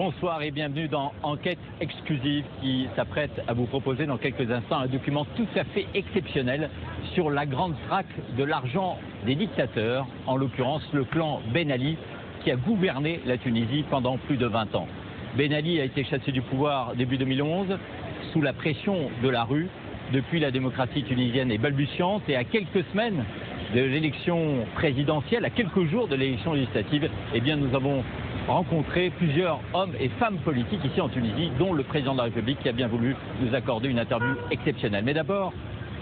Bonsoir et bienvenue dans Enquête exclusive qui s'apprête à vous proposer dans quelques instants un document tout à fait exceptionnel sur la grande traque de l'argent des dictateurs, en l'occurrence le clan Ben Ali qui a gouverné la Tunisie pendant plus de 20 ans. Ben Ali a été chassé du pouvoir début 2011 sous la pression de la rue. Depuis, la démocratie tunisienne est balbutiante et à quelques semaines de l'élection présidentielle, à quelques jours de l'élection législative, eh bien nous avons rencontré plusieurs hommes et femmes politiques ici en Tunisie, dont le président de la République qui a bien voulu nous accorder une interview exceptionnelle. Mais d'abord,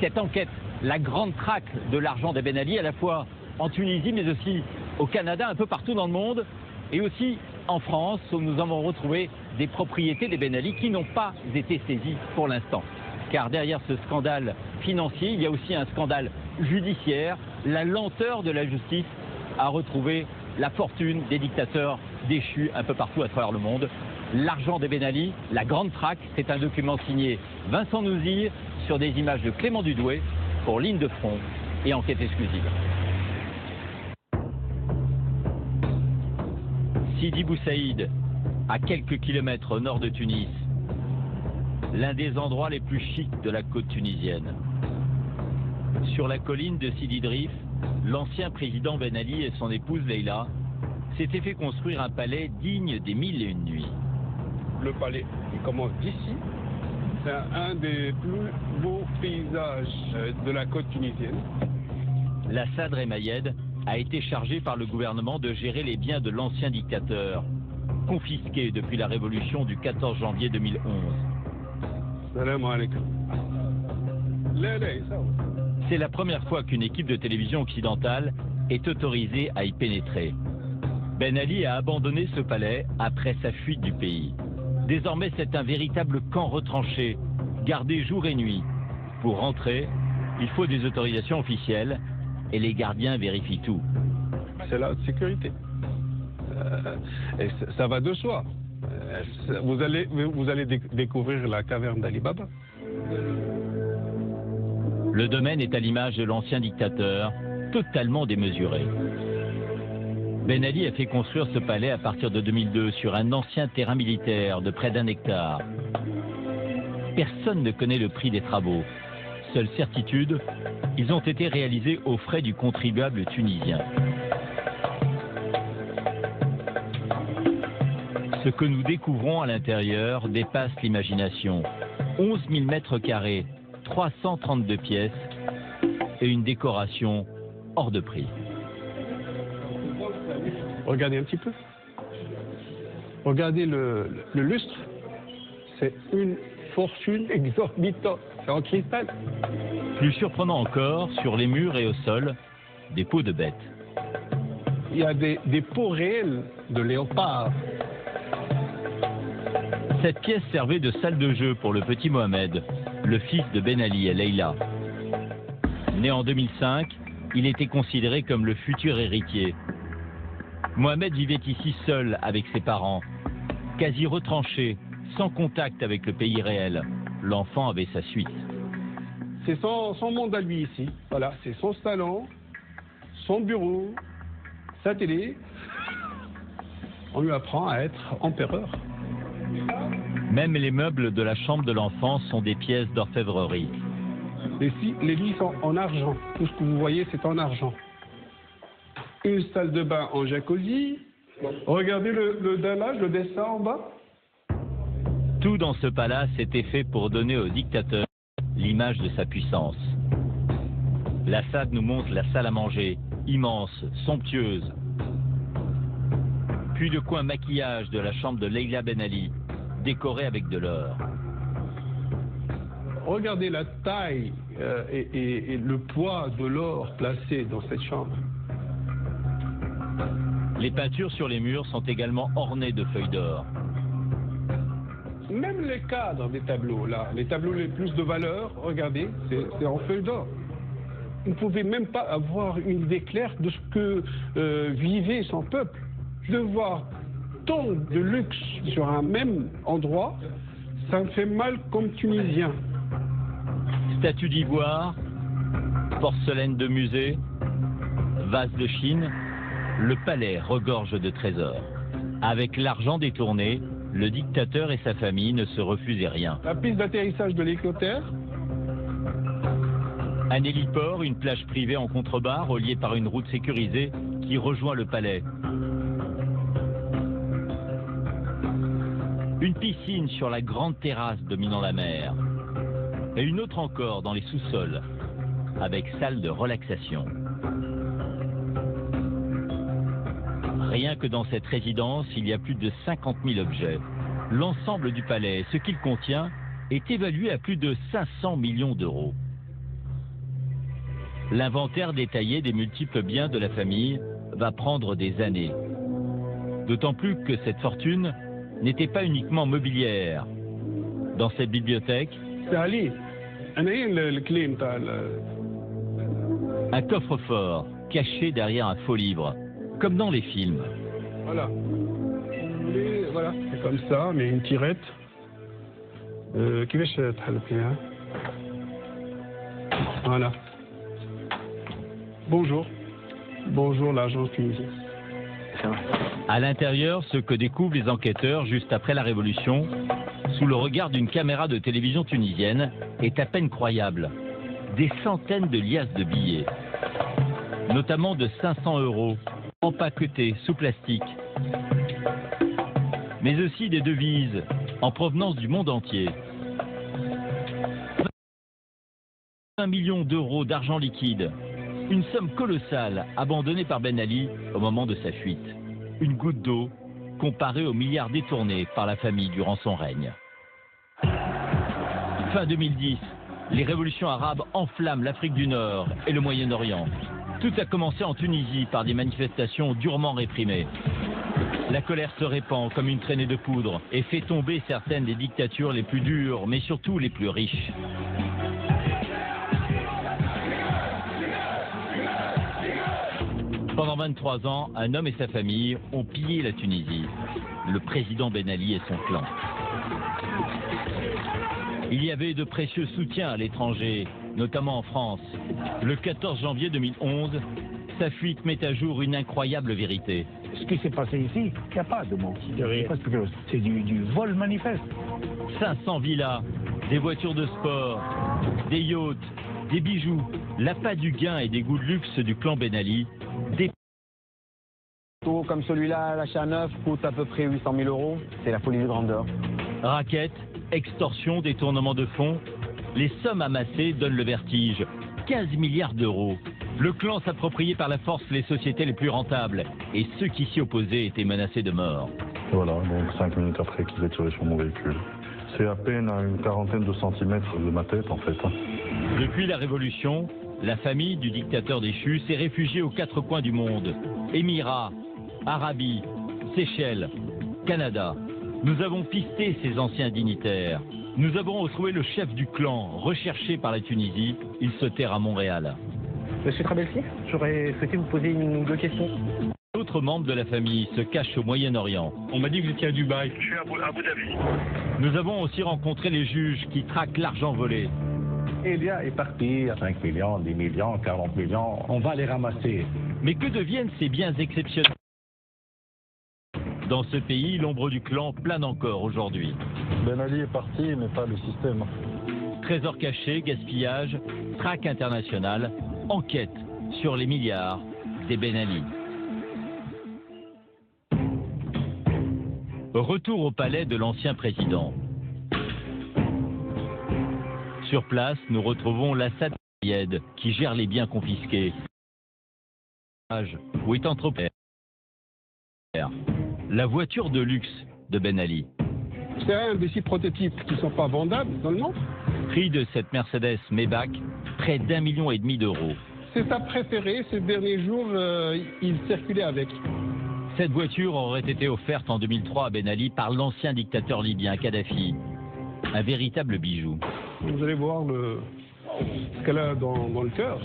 cette enquête, la grande traque de l'argent des Ben Ali, à la fois en Tunisie, mais aussi au Canada, un peu partout dans le monde, et aussi en France, où nous avons retrouvé des propriétés des Ben Ali qui n'ont pas été saisies pour l'instant. Car derrière ce scandale financier, il y a aussi un scandale judiciaire, la lenteur de la justice à retrouver la fortune des dictateurs déchus un peu partout à travers le monde. L'argent des Ben Ali, la grande traque, c'est un document signé Vincent Nouzir sur des images de Clément Dudoué pour Ligne de Front et Enquête exclusive. Sidi Bou Saïd, à quelques kilomètres au nord de Tunis, l'un des endroits les plus chics de la côte tunisienne. Sur la colline de Sidi Drif, l'ancien président Ben Ali et son épouse Leïla s'étaient fait construire un palais digne des 1001 nuits. Le palais, il commence d'ici. C'est un des plus beaux paysages de la côte tunisienne. La Sadr Mayed a été chargé par le gouvernement de gérer les biens de l'ancien dictateur, confisqués depuis la révolution du 14 janvier 2011. Salam alaikum. C'est la première fois qu'une équipe de télévision occidentale est autorisée à y pénétrer. Ben Ali a abandonné ce palais après sa fuite du pays. Désormais, c'est un véritable camp retranché, gardé jour et nuit. Pour rentrer, il faut des autorisations officielles et les gardiens vérifient tout. C'est la haute sécurité. Et ça va de soi. Vous allez découvrir la caverne d'Ali Baba. Le domaine est à l'image de l'ancien dictateur, totalement démesuré. Ben Ali a fait construire ce palais à partir de 2002 sur un ancien terrain militaire de près d'1 hectare. Personne ne connaît le prix des travaux. Seule certitude, ils ont été réalisés aux frais du contribuable tunisien. Ce que nous découvrons à l'intérieur dépasse l'imagination. 11 000 mètres carrés, 332 pièces et une décoration hors de prix. Regardez un petit peu. Regardez le lustre. C'est une fortune exorbitante. C'est en cristal. Plus surprenant encore, sur les murs et au sol, des peaux de bêtes. Il y a des peaux réelles de léopard. Cette pièce servait de salle de jeu pour le petit Mohamed, le fils de Ben Ali et Leïla. Né en 2005, il était considéré comme le futur héritier. Mohamed vivait ici seul avec ses parents, quasi retranché, sans contact avec le pays réel. L'enfant avait sa suite. C'est son monde à lui ici. Voilà, c'est son salon, son bureau, sa télé. On lui apprend à être empereur. Même les meubles de la chambre de l'enfant sont des pièces d'orfèvrerie. Les lits sont en argent. Tout ce que vous voyez, c'est en argent. Une salle de bain en jacuzzi. Regardez le dallage, le dessin en bas. Tout dans ce palace était fait pour donner au dictateur l'image de sa puissance. La façade nous montre la salle à manger, immense, somptueuse. Puis le coin maquillage de la chambre de Leïla Ben Ali, décorée avec de l'or. Regardez la taille et le poids de l'or placé dans cette chambre. Les peintures sur les murs sont également ornées de feuilles d'or. Même les cadres des tableaux, là, les tableaux les plus de valeur, regardez, c'est en feuilles d'or. Vous ne pouvez même pas avoir une idée claire de ce que vivait son peuple. De voir tant de luxe sur un même endroit, ça me fait mal comme Tunisien. Statues d'ivoire, porcelaine de musée, vase de Chine, le palais regorge de trésors. Avec l'argent détourné, le dictateur et sa famille ne se refusaient rien. La piste d'atterrissage de l'hélicoptère. Un héliport, une plage privée en contrebas, reliée par une route sécurisée qui rejoint le palais. Une piscine sur la grande terrasse dominant la mer. Et une autre encore dans les sous-sols, avec salle de relaxation. Rien que dans cette résidence, il y a plus de 50 000 objets. L'ensemble du palais, ce qu'il contient, est évalué à plus de 500 millions d'euros. L'inventaire détaillé des multiples biens de la famille va prendre des années. D'autant plus que cette fortune n'était pas uniquement mobilière. Dans cette bibliothèque, un coffre-fort caché derrière un faux livre, comme dans les films. Voilà. Et voilà, c'est comme ça, mais une tirette. Voilà. Bonjour. Bonjour l'agence tunisienne. À l'intérieur, ce que découvrent les enquêteurs juste après la Révolution, sous le regard d'une caméra de télévision tunisienne, est à peine croyable. Des centaines de liasses de billets, notamment de 500 €, empaquetés sous plastique, mais aussi des devises en provenance du monde entier. 1 million d'euros d'argent liquide, une somme colossale abandonnée par Ben Ali au moment de sa fuite. Une goutte d'eau comparée aux milliards détournés par la famille durant son règne. Fin 2010, les révolutions arabes enflamment l'Afrique du Nord et le Moyen-Orient. Tout a commencé en Tunisie par des manifestations durement réprimées. La colère se répand comme une traînée de poudre et fait tomber certaines des dictatures les plus dures, mais surtout les plus riches. Pendant 23 ans, un homme et sa famille ont pillé la Tunisie, le président Ben Ali et son clan. Il y avait de précieux soutiens à l'étranger, notamment en France. Le 14 janvier 2011, sa fuite met à jour une incroyable vérité. Ce qui s'est passé ici, il n'y a pas de mots. C'est du vol manifeste. 500 villas, des voitures de sport, des yachts, des bijoux, l'appât du gain et des goûts de luxe du clan Ben Ali. Des comme celui-là, l'achat neuf coûte à peu près 800 000 €. C'est la folie de grandeur. Raquettes, extorsion, détournement de fonds. Les sommes amassées donnent le vertige. 15 milliards d'euros. Le clan s'appropriait par la force les sociétés les plus rentables. Et ceux qui s'y opposaient étaient menacés de mort. Voilà, donc 5 minutes après qu'il ait tiré sur mon véhicule. C'est à peine à une quarantaine de centimètres de ma tête en fait. Depuis la Révolution, la famille du dictateur déchu s'est réfugiée aux quatre coins du monde. Émirats, Arabie, Seychelles, Canada. Nous avons pisté ces anciens dignitaires. Nous avons retrouvé le chef du clan, recherché par la Tunisie. Il se terre à Montréal. Monsieur Trabelsi, j'aurais souhaité vous poser une ou deux questions. D'autres membres de la famille se cachent au Moyen-Orient. On m'a dit que vous étiez à Dubaï. Je suis à Abu Dhabi. Nous avons aussi rencontré les juges qui traquent l'argent volé. Elia est parti à 5 millions, 10 millions, 40 millions. On va les ramasser. Mais que deviennent ces biens exceptionnels? Dans ce pays, l'ombre du clan plane encore aujourd'hui. Ben Ali est parti, mais pas le système. Trésors cachés, gaspillage, traque internationale, enquête sur les milliards des Ben Ali. Retour au palais de l'ancien président. Sur place, nous retrouvons l'Assad Ayed qui gère les biens confisqués. Où est entreprise la voiture de luxe de Ben Ali. C'est un des 6 prototypes qui ne sont pas vendables dans le monde. Prix de cette Mercedes Maybach, près d'1,5 million d'euros. C'est sa préférée, ces derniers jours, il circulait avec. Cette voiture aurait été offerte en 2003 à Ben Ali par l'ancien dictateur libyen Kadhafi. Un véritable bijou. Vous allez voir ce qu'elle a dans le cœur.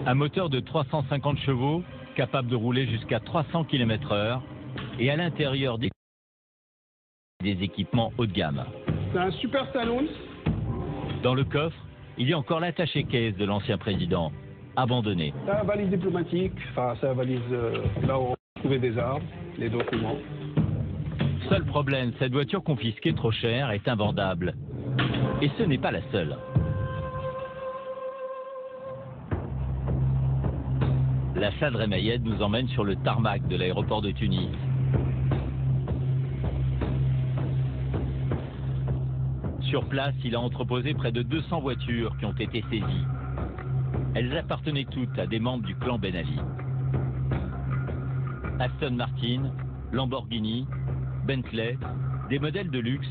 Un moteur de 350 chevaux, capable de rouler jusqu'à 300 km/h, et à l'intérieur des équipements haut de gamme. C'est un super salon. Dans le coffre, il y a encore l'attaché-caisse de l'ancien président, abandonné. C'est la valise diplomatique, enfin c'est la valise là où on trouvait des armes, les documents. Seul problème, cette voiture confisquée trop chère est invendable. Et ce n'est pas la seule. La Sadr Mayed nous emmène sur le tarmac de l'aéroport de Tunis. Sur place, il a entreposé près de 200 voitures qui ont été saisies. Elles appartenaient toutes à des membres du clan Ben Ali. Aston Martin, Lamborghini, Bentley, des modèles de luxe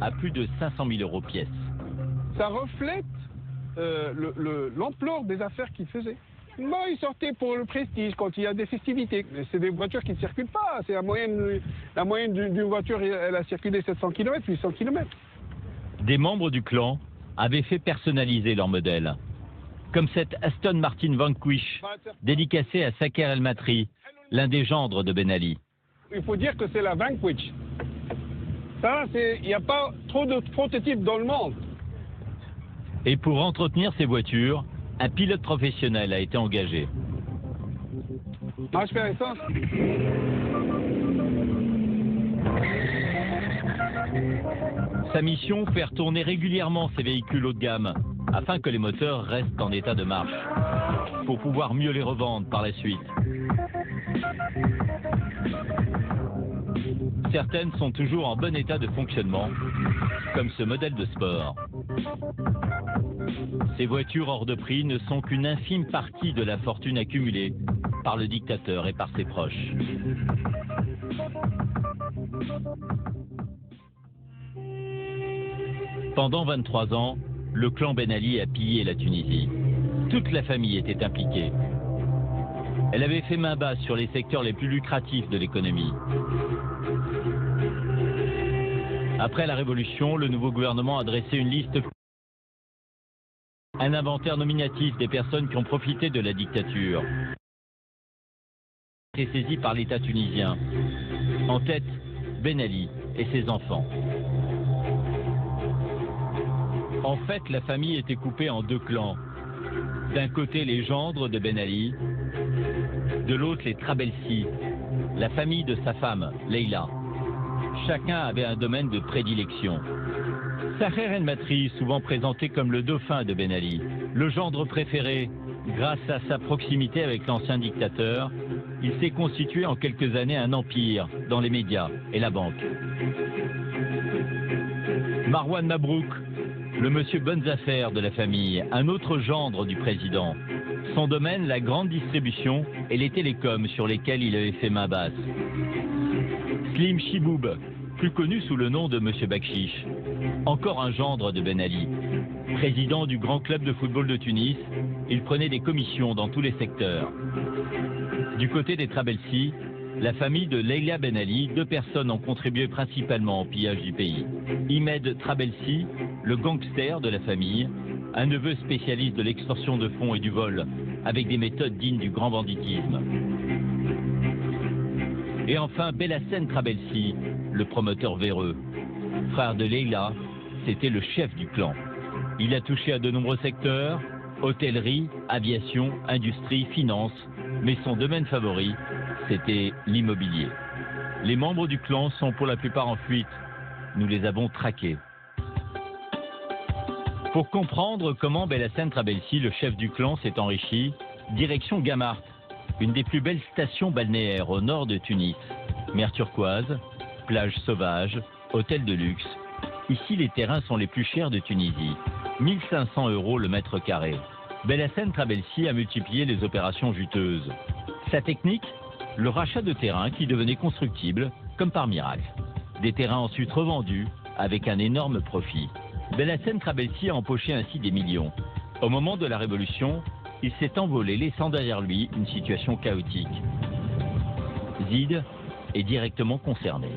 à plus de 500 000 € pièce. Ça reflète l'ampleur des affaires qu'il faisait. Moi, il sortait pour le prestige quand il y a des festivités. C'est des voitures qui ne circulent pas. C'est la moyenne d'une voiture, elle a circulé 700 km, 800 km. Des membres du clan avaient fait personnaliser leur modèle. Comme cette Aston Martin Vanquish, dédicacée à Saker El-Matri, l'un des gendres de Ben Ali. Il faut dire que c'est la Vanquish. Ça, il n'y a pas trop de prototypes dans le monde. Et pour entretenir ces voitures, un pilote professionnel a été engagé. Ah, je fais essence. Sa mission, faire tourner régulièrement ces véhicules haut de gamme, afin que les moteurs restent en état de marche, pour pouvoir mieux les revendre par la suite. Certaines sont toujours en bon état de fonctionnement, comme ce modèle de sport. Ces voitures hors de prix ne sont qu'une infime partie de la fortune accumulée par le dictateur et par ses proches. Pendant 23 ans, le clan Ben Ali a pillé la Tunisie. Toute la famille était impliquée. Elle avait fait main basse sur les secteurs les plus lucratifs de l'économie. Après la Révolution, le nouveau gouvernement a dressé une liste, un inventaire nominatif des personnes qui ont profité de la dictature. A été saisi par l'État tunisien. En tête, Ben Ali et ses enfants. En fait, la famille était coupée en deux clans. D'un côté, les gendres de Ben Ali, de l'autre, les Trabelsi, la famille de sa femme, Leila. Chacun avait un domaine de prédilection. Saker El-Matri, souvent présenté comme le dauphin de Ben Ali, le gendre préféré, grâce à sa proximité avec l'ancien dictateur, il s'est constitué en quelques années un empire dans les médias et la banque. Marwan Mabrouk, le monsieur bonnes affaires de la famille, un autre gendre du président. Son domaine, la grande distribution et les télécoms sur lesquels il avait fait main basse. Slim Chiboub, plus connu sous le nom de monsieur Bakshish, encore un gendre de Ben Ali. Président du grand club de football de Tunis, il prenait des commissions dans tous les secteurs. Du côté des Trabelsi, la famille de Leila Ben Ali, deux personnes ont contribué principalement au pillage du pays. Imed Trabelsi, le gangster de la famille, un neveu spécialiste de l'extorsion de fonds et du vol, avec des méthodes dignes du grand banditisme. Et enfin, Belassen Trabelsi, le promoteur véreux. Frère de Leila, c'était le chef du clan. Il a touché à de nombreux secteurs, hôtellerie, aviation, industrie, finance, mais son domaine favori, c'était l'immobilier. Les membres du clan sont pour la plupart en fuite. Nous les avons traqués. Pour comprendre comment Belassen Trabelsi, le chef du clan, s'est enrichi, direction Gamart, une des plus belles stations balnéaires au nord de Tunis. Mer turquoise, plage sauvage, hôtel de luxe. Ici, les terrains sont les plus chers de Tunisie. 1 500 € le mètre carré. Belassen Trabelsi a multiplié les opérations juteuses. Sa technique, le rachat de terrains qui devenaient constructibles, comme par miracle. Des terrains ensuite revendus avec un énorme profit. Belassen Trabelsi a empoché ainsi des millions. Au moment de la Révolution, il s'est envolé, laissant derrière lui une situation chaotique. Zid est directement concerné.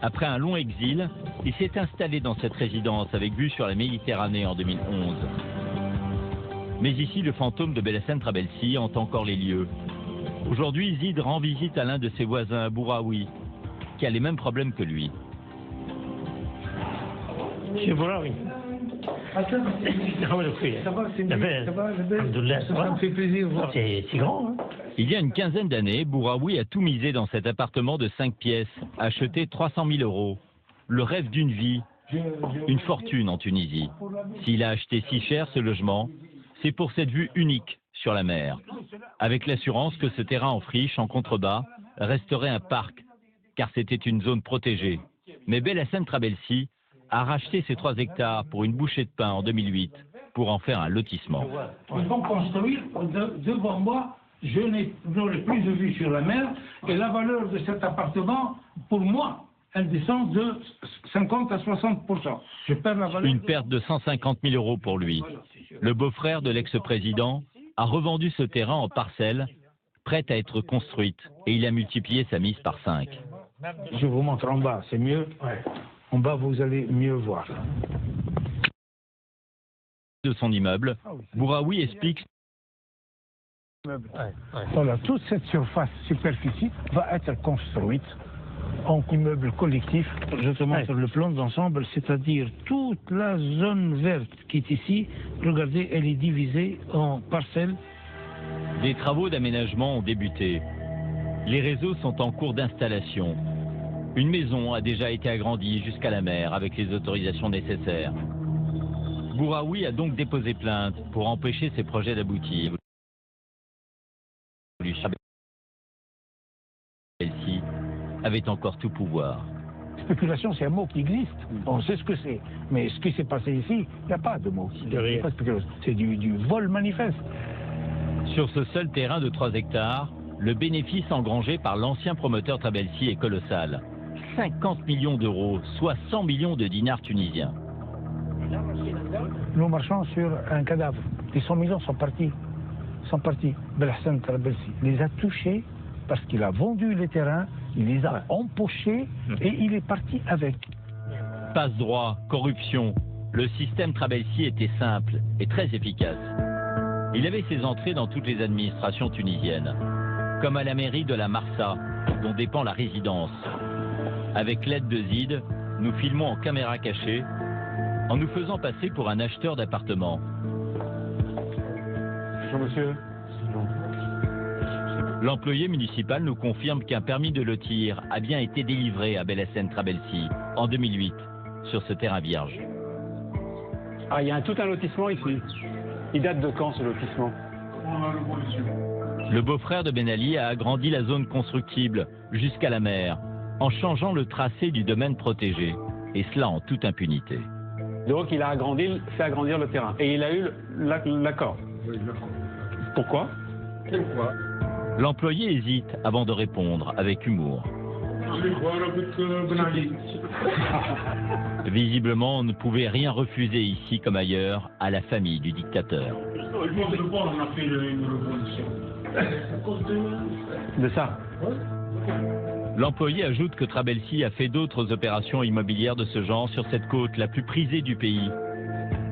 Après un long exil, il s'est installé dans cette résidence avec vue sur la Méditerranée en 2011. Mais ici, le fantôme de Belassen Trabelsi hante encore les lieux. Aujourd'hui, Zid rend visite à l'un de ses voisins, Bouraoui, qui a les mêmes problèmes que lui. C'est Bouraoui. Ça me fait plaisir. C'est grand, hein. Il y a une quinzaine d'années, Bouraoui a tout misé dans cet appartement de 5 pièces, acheté 300 000 €. Le rêve d'une vie, une fortune en Tunisie. S'il a acheté si cher ce logement, c'est pour cette vue unique sur la mer, avec l'assurance que ce terrain en friche, en contrebas, resterait un parc, car c'était une zone protégée. Mais Belhassane Trabelsi a racheté ces 3 hectares pour une bouchée de pain en 2008, pour en faire un lotissement. Ils vont construire devant moi, je n'aurai plus de vue sur la mer, et la valeur de cet appartement, pour moi, elle descend de 50 à 60%. Je perds la valeur. Une perte de 150 000 € pour lui. Le beau-frère de l'ex-président a revendu ce terrain en parcelles, prête à être construite, et il a multiplié sa mise par 5. Je vous montre en bas, c'est mieux. En bas, vous allez mieux voir. De son immeuble, Bouraoui explique. Voilà, toute cette superficie va être construite en immeuble collectif. Je te montre le plan d'ensemble, c'est-à-dire toute la zone verte qui est ici. Regardez, elle est divisée en parcelles. Des travaux d'aménagement ont débuté. Les réseaux sont en cours d'installation. Une maison a déjà été agrandie jusqu'à la mer avec les autorisations nécessaires. Bouraoui a donc déposé plainte pour empêcher ses projets d'aboutir. Celle-ci avait encore tout pouvoir. Spéculation, c'est un mot qui existe. On sait ce que c'est. Mais ce qui s'est passé ici, il n'y a pas de mot. C'est du vol manifeste. Sur ce seul terrain de 3 hectares, le bénéfice engrangé par l'ancien promoteur Trabelsi est colossal. 50 millions d'euros, soit 100 millions de dinars tunisiens. Nous marchons sur un cadavre. Les 100 millions sont partis. Belhassane Trabelsi les a touchés parce qu'il a vendu les terrains, il les a empochés et il est parti avec. Passe-droit, corruption. Le système Trabelsi était simple et très efficace. Il avait ses entrées dans toutes les administrations tunisiennes, comme à la mairie de la Marsa, dont dépend la résidence. Avec l'aide de Zid, nous filmons en caméra cachée, en nous faisant passer pour un acheteur d'appartements. Bonjour monsieur. L'employé municipal nous confirme qu'un permis de lotir a bien été délivré à Belhassane Trabelsi en 2008, sur ce terrain vierge. Ah, il y a tout un lotissement ici. Il date de quand ce lotissement? Le beau-frère de Ben Ali a agrandi la zone constructible jusqu'à la mer, en changeant le tracé du domaine protégé, et cela en toute impunité. Donc il a fait agrandir le terrain. Et il a eu l'accord. Pourquoi? L'employé hésite avant de répondre avec humour. Visiblement, on ne pouvait rien refuser ici comme ailleurs à la famille du dictateur. De ça? L'employé ajoute que Trabelsi a fait d'autres opérations immobilières de ce genre sur cette côte la plus prisée du pays,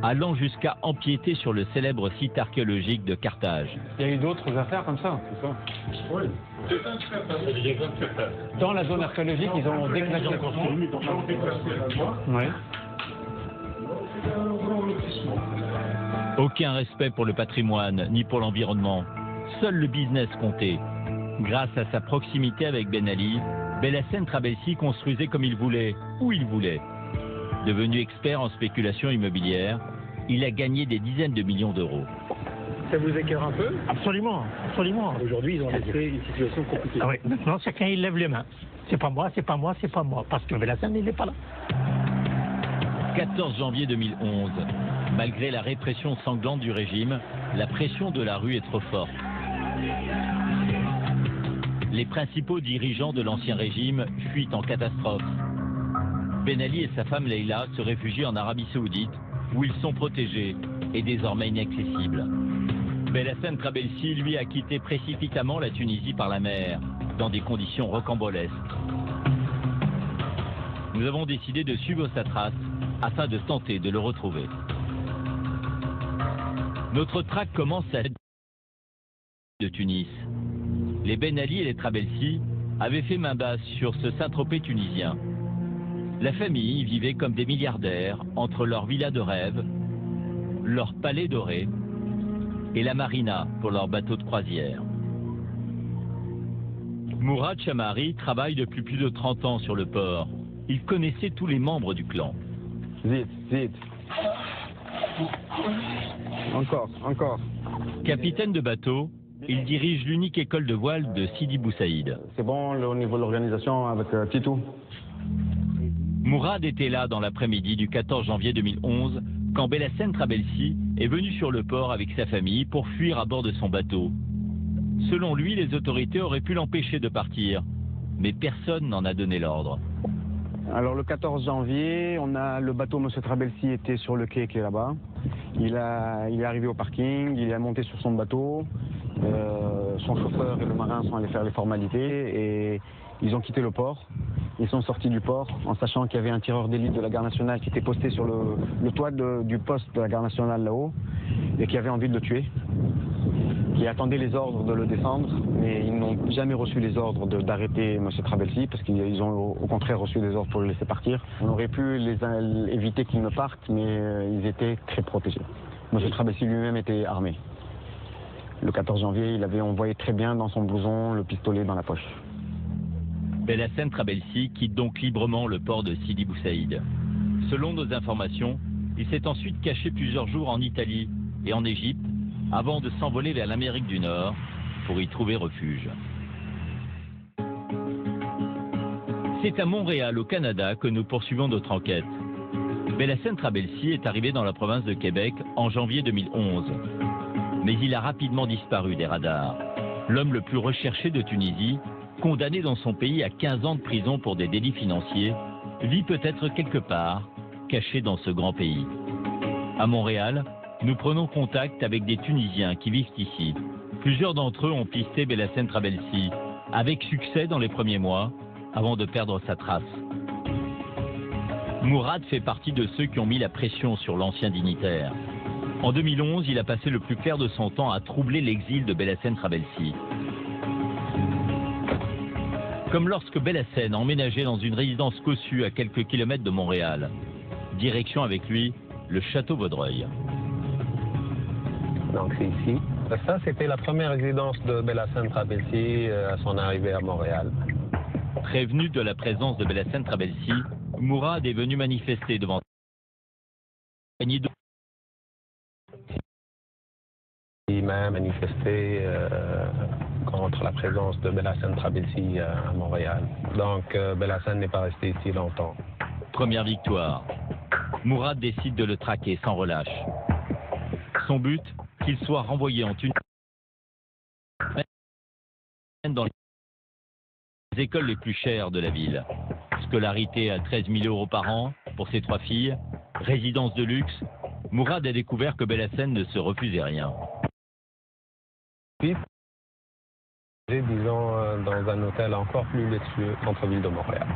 allant jusqu'à empiéter sur le célèbre site archéologique de Carthage. Il y a eu d'autres affaires comme ça, c'est ça? Oui. Dans la zone archéologique, ils ont déclassé. Oui. Aucun respect pour le patrimoine ni pour l'environnement. Seul le business comptait. Grâce à sa proximité avec Ben Ali, Belhassane Trabelsi construisait comme il voulait, où il voulait. Devenu expert en spéculation immobilière, il a gagné des dizaines de millions d'euros. Ça vous écœure un peu? Absolument, absolument. Aujourd'hui, ils ont laissé une situation compliquée. Ah oui, maintenant, chacun il lève les mains. C'est pas moi, c'est pas moi, c'est pas moi. Parce que Belhassane, il n'est pas là. 14 janvier 2011. Malgré la répression sanglante du régime, la pression de la rue est trop forte. Les principaux dirigeants de l'ancien régime fuient en catastrophe. Ben Ali et sa femme Leila se réfugient en Arabie Saoudite, où ils sont protégés et désormais inaccessibles. Belhassane Trabelsi, lui, a quitté précipitamment la Tunisie par la mer, dans des conditions rocambolesques. Nous avons décidé de suivre sa trace afin de tenter de le retrouver. Notre traque commence à de Tunis. Les Ben Ali et les Trabelsi avaient fait main basse sur ce Saint-Tropez tunisien. La famille vivait comme des milliardaires entre leur villa de rêve, leur palais doré et la marina pour leur bateau de croisière. Mourad Chamari travaille depuis plus de 30 ans sur le port. Il connaissait tous les membres du clan. Zid. Encore. Capitaine de bateau, il dirige l'unique école de voile de Sidi Bou Saïd. C'est bon au niveau de l'organisation avec Titou? Mourad était là dans l'après-midi du 14 janvier 2011 quand Belhacene Trabelsi est venu sur le port avec sa famille pour fuir à bord de son bateau. Selon lui, les autorités auraient pu l'empêcher de partir, mais personne n'en a donné l'ordre. Alors le 14 janvier, le bateau M. Trabelsi était sur le quai qui est là-bas. Il est arrivé au parking, il est monté sur son bateau. Son chauffeur et le marin sont allés faire les formalités et ils ont quitté le port. Ils sont sortis du port en sachant qu'il y avait un tireur d'élite de la Garde nationale qui était posté sur le toit du poste de la Garde nationale là-haut et qui avait envie de le tuer. Qui attendait les ordres de le descendre, mais ils n'ont jamais reçu les ordres d'arrêter M. Trabelsi parce qu'ils ont au contraire reçu des ordres pour le laisser partir. On aurait pu éviter qu'ils ne partent, mais ils étaient très protégés. M. Trabelsi lui-même était armé. Le 14 janvier, il avait envoyé très bien dans son blouson le pistolet dans la poche. Belhacene Trabelsi quitte donc librement le port de Sidi Bou Saïd. Selon nos informations, il s'est ensuite caché plusieurs jours en Italie et en Égypte avant de s'envoler vers l'Amérique du Nord pour y trouver refuge. C'est à Montréal, au Canada, que nous poursuivons notre enquête. Belhacene Trabelsi est arrivé dans la province de Québec en janvier 2011. Mais il a rapidement disparu des radars. L'homme le plus recherché de Tunisie, condamné dans son pays à 15 ans de prison pour des délits financiers, vit peut-être quelque part, caché dans ce grand pays. À Montréal, nous prenons contact avec des Tunisiens qui vivent ici. Plusieurs d'entre eux ont pisté Belhacene Trabelsi, avec succès dans les premiers mois, avant de perdre sa trace. Mourad fait partie de ceux qui ont mis la pression sur l'ancien dignitaire. En 2011, il a passé le plus clair de son temps à troubler l'exil de Belhacene Trabelsi. Comme lorsque Belhacene emménageait dans une résidence cossue à quelques kilomètres de Montréal. Direction avec lui, le château Vaudreuil. Donc c'est ici. Ça, c'était la première résidence de Belhacene Trabelsi à son arrivée à Montréal. Prévenu de la présence de Belhacene Trabelsi, Mourad est venu manifester devant Il m'a manifesté contre la présence de Belhacene Trabelsi à Montréal. Donc Belhacene n'est pas resté ici longtemps. Première victoire. Mourad décide de le traquer sans relâche. Son but, qu'il soit renvoyé en Tunisie dans les écoles les plus chères de la ville. Scolarité à 13 000 € par an pour ses 3 filles, résidence de luxe. Mourad a découvert que Belhacene ne se refusait rien. Disons dans un hôtel encore plus luxueux, centre-ville de Montréal.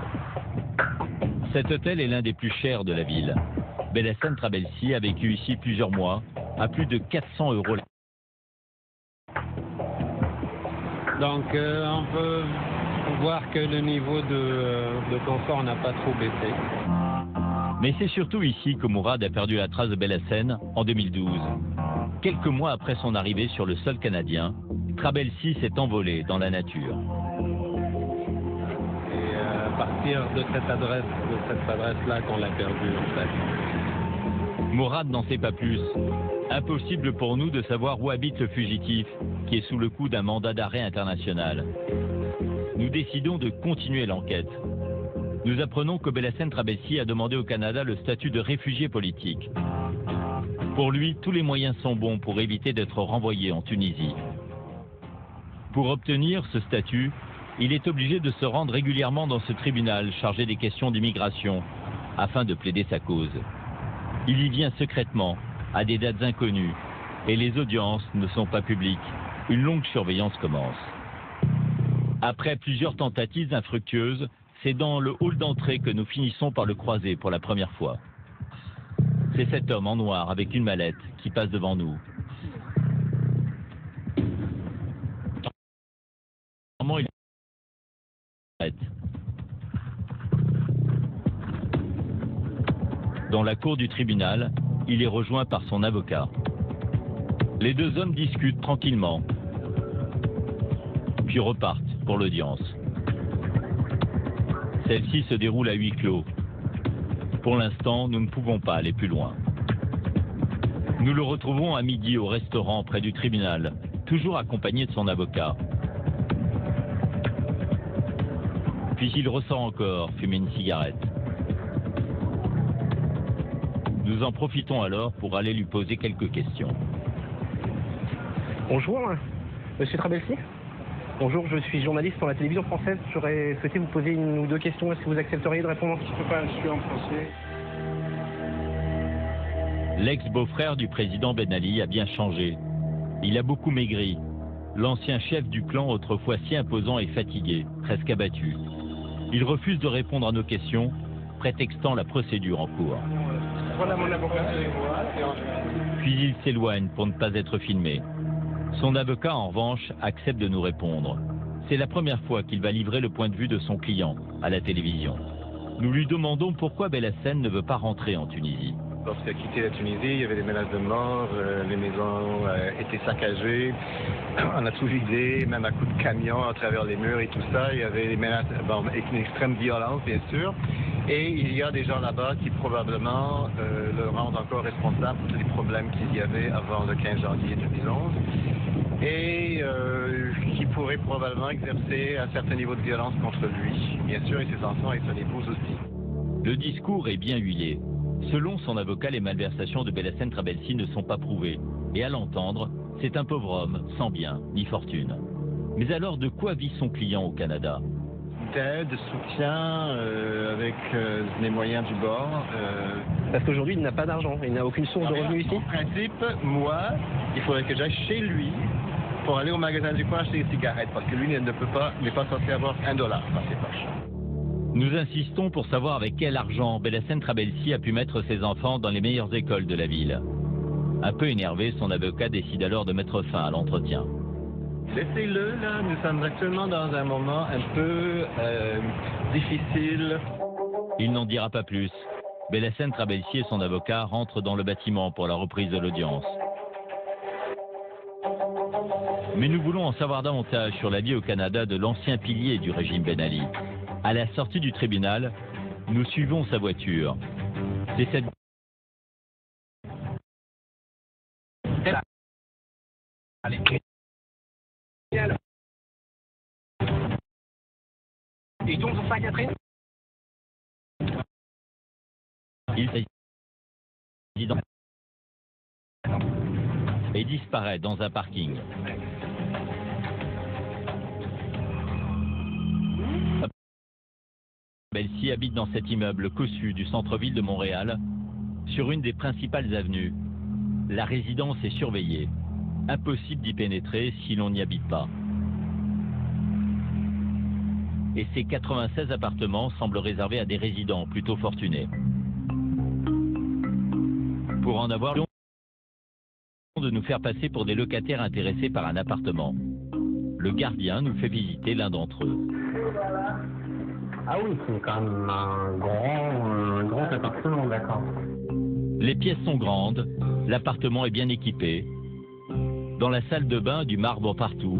Cet hôtel est l'un des plus chers de la ville. Belhacene Trabelsi a vécu ici plusieurs mois, à plus de 400 €. Donc on peut voir que le niveau de confort n'a pas trop baissé. Mais c'est surtout ici que Mourad a perdu la trace de Belhacene en 2012. Quelques mois après son arrivée sur le sol canadien, Trabelsi s'est envolé dans la nature. Et à partir de cette adresse-là qu'on l'a perdu en fait. Mourad n'en sait pas plus. Impossible pour nous de savoir où habite le fugitif, qui est sous le coup d'un mandat d'arrêt international. Nous décidons de continuer l'enquête. Nous apprenons que Belhacene Trabelsi a demandé au Canada le statut de réfugié politique. Pour lui, tous les moyens sont bons pour éviter d'être renvoyé en Tunisie. Pour obtenir ce statut, il est obligé de se rendre régulièrement dans ce tribunal chargé des questions d'immigration, afin de plaider sa cause. Il y vient secrètement, à des dates inconnues, et les audiences ne sont pas publiques. Une longue surveillance commence. Après plusieurs tentatives infructueuses, c'est dans le hall d'entrée que nous finissons par le croiser pour la première fois. C'est cet homme en noir avec une mallette qui passe devant nous. Il est dans la cour du tribunal, il est rejoint par son avocat. Les deux hommes discutent tranquillement. puis repartent pour l'audience. Celle-ci se déroule à huis clos. Pour l'instant, nous ne pouvons pas aller plus loin. Nous le retrouvons à midi au restaurant près du tribunal, toujours accompagné de son avocat. Puis il ressort encore fumer une cigarette. Nous en profitons alors pour aller lui poser quelques questions. Bonjour, monsieur Trabelsi. Bonjour, je suis journaliste pour la télévision française. J'aurais souhaité vous poser une ou deux questions. Est-ce que vous accepteriez de répondre? Je ne peux pas, je suis en français. L'ex-beau-frère du président Ben Ali a bien changé. Il a beaucoup maigri. L'ancien chef du clan, autrefois si imposant, est fatigué, presque abattu. Il refuse de répondre à nos questions, prétextant la procédure en cours. Voilà mon avocat. Puis il s'éloigne pour ne pas être filmé. Son avocat, en revanche, accepte de nous répondre. C'est la première fois qu'il va livrer le point de vue de son client à la télévision. Nous lui demandons pourquoi Belhassen ne veut pas rentrer en Tunisie. Lorsqu'il a quitté la Tunisie, il y avait des menaces de mort, les maisons étaient saccagées, on a tout vidé, même à coups de camion à travers les murs et tout ça. Il y avait des menaces, avec une extrême violence bien sûr. Et il y a des gens là-bas qui probablement le rendent encore responsable pour tous les problèmes qu'il y avait avant le 15 janvier 2011. Et qui pourrait probablement exercer un certain niveau de violence contre lui, bien sûr, et ses enfants et son épouse aussi. Le discours est bien huilé. Selon son avocat, les malversations de Belhassen Trabelsi ne sont pas prouvées. Et à l'entendre, c'est un pauvre homme, sans bien ni fortune. Mais alors, de quoi vit son client au Canada? D'aide, de soutien, avec les moyens du bord. Parce qu'aujourd'hui, il n'a pas d'argent, il n'a aucune source de revenus ici. En principe, moi, il faudrait que j'aille chez lui pour aller au magasin du coin acheter des cigarettes, parce que lui n'est pas censé avoir $1 dans ses poches. Nous insistons pour savoir avec quel argent Belhassen Trabelsi a pu mettre ses enfants dans les meilleures écoles de la ville. Un peu énervé, son avocat décide alors de mettre fin à l'entretien. Laissez-le, là, nous sommes actuellement dans un moment un peu difficile. Il n'en dira pas plus. Belhassen Trabelsi et son avocat rentrent dans le bâtiment pour la reprise de l'audience. Mais nous voulons en savoir davantage sur la vie au Canada de l'ancien pilier du régime Ben Ali. À la sortie du tribunal, nous suivons sa voiture. C'est cette... Et donc, vous faites après? Il s'agit d'un... et disparaît dans un parking. Belhassen habite dans cet immeuble cossu du centre-ville de Montréal, sur une des principales avenues. La résidence est surveillée. Impossible d'y pénétrer si l'on n'y habite pas. Et ces 96 appartements semblent réservés à des résidents plutôt fortunés. Pour en avoir l'occasion de nous faire passer pour des locataires intéressés par un appartement. Le gardien nous fait visiter l'un d'entre eux. Ah oui, c'est quand même un grand appartement, d'accord. Les pièces sont grandes, l'appartement est bien équipé. Dans la salle de bain, du marbre partout.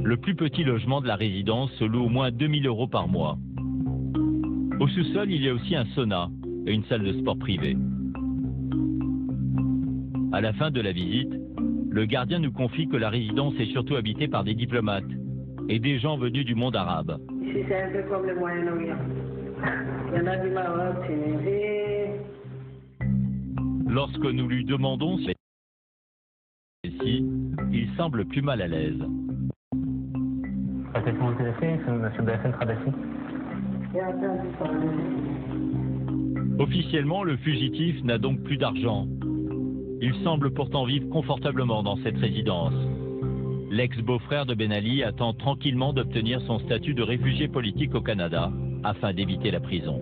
Le plus petit logement de la résidence se loue au moins 2 000 € par mois. Au sous-sol, il y a aussi un sauna et une salle de sport privée. À la fin de la visite, le gardien nous confie que la résidence est surtout habitée par des diplomates et des gens venus du monde arabe. Ici, c'est un peu comme le Moyen-Orient. Il y en a du Maroc, Tunisie. Lorsque nous lui demandons si il semble plus mal à l'aise. Peut-être vous intéressé, monsieur Belhassen Trabelsi? Officiellement, le fugitif n'a donc plus d'argent. Il semble pourtant vivre confortablement dans cette résidence. L'ex-beau-frère de Ben Ali attend tranquillement d'obtenir son statut de réfugié politique au Canada afin d'éviter la prison.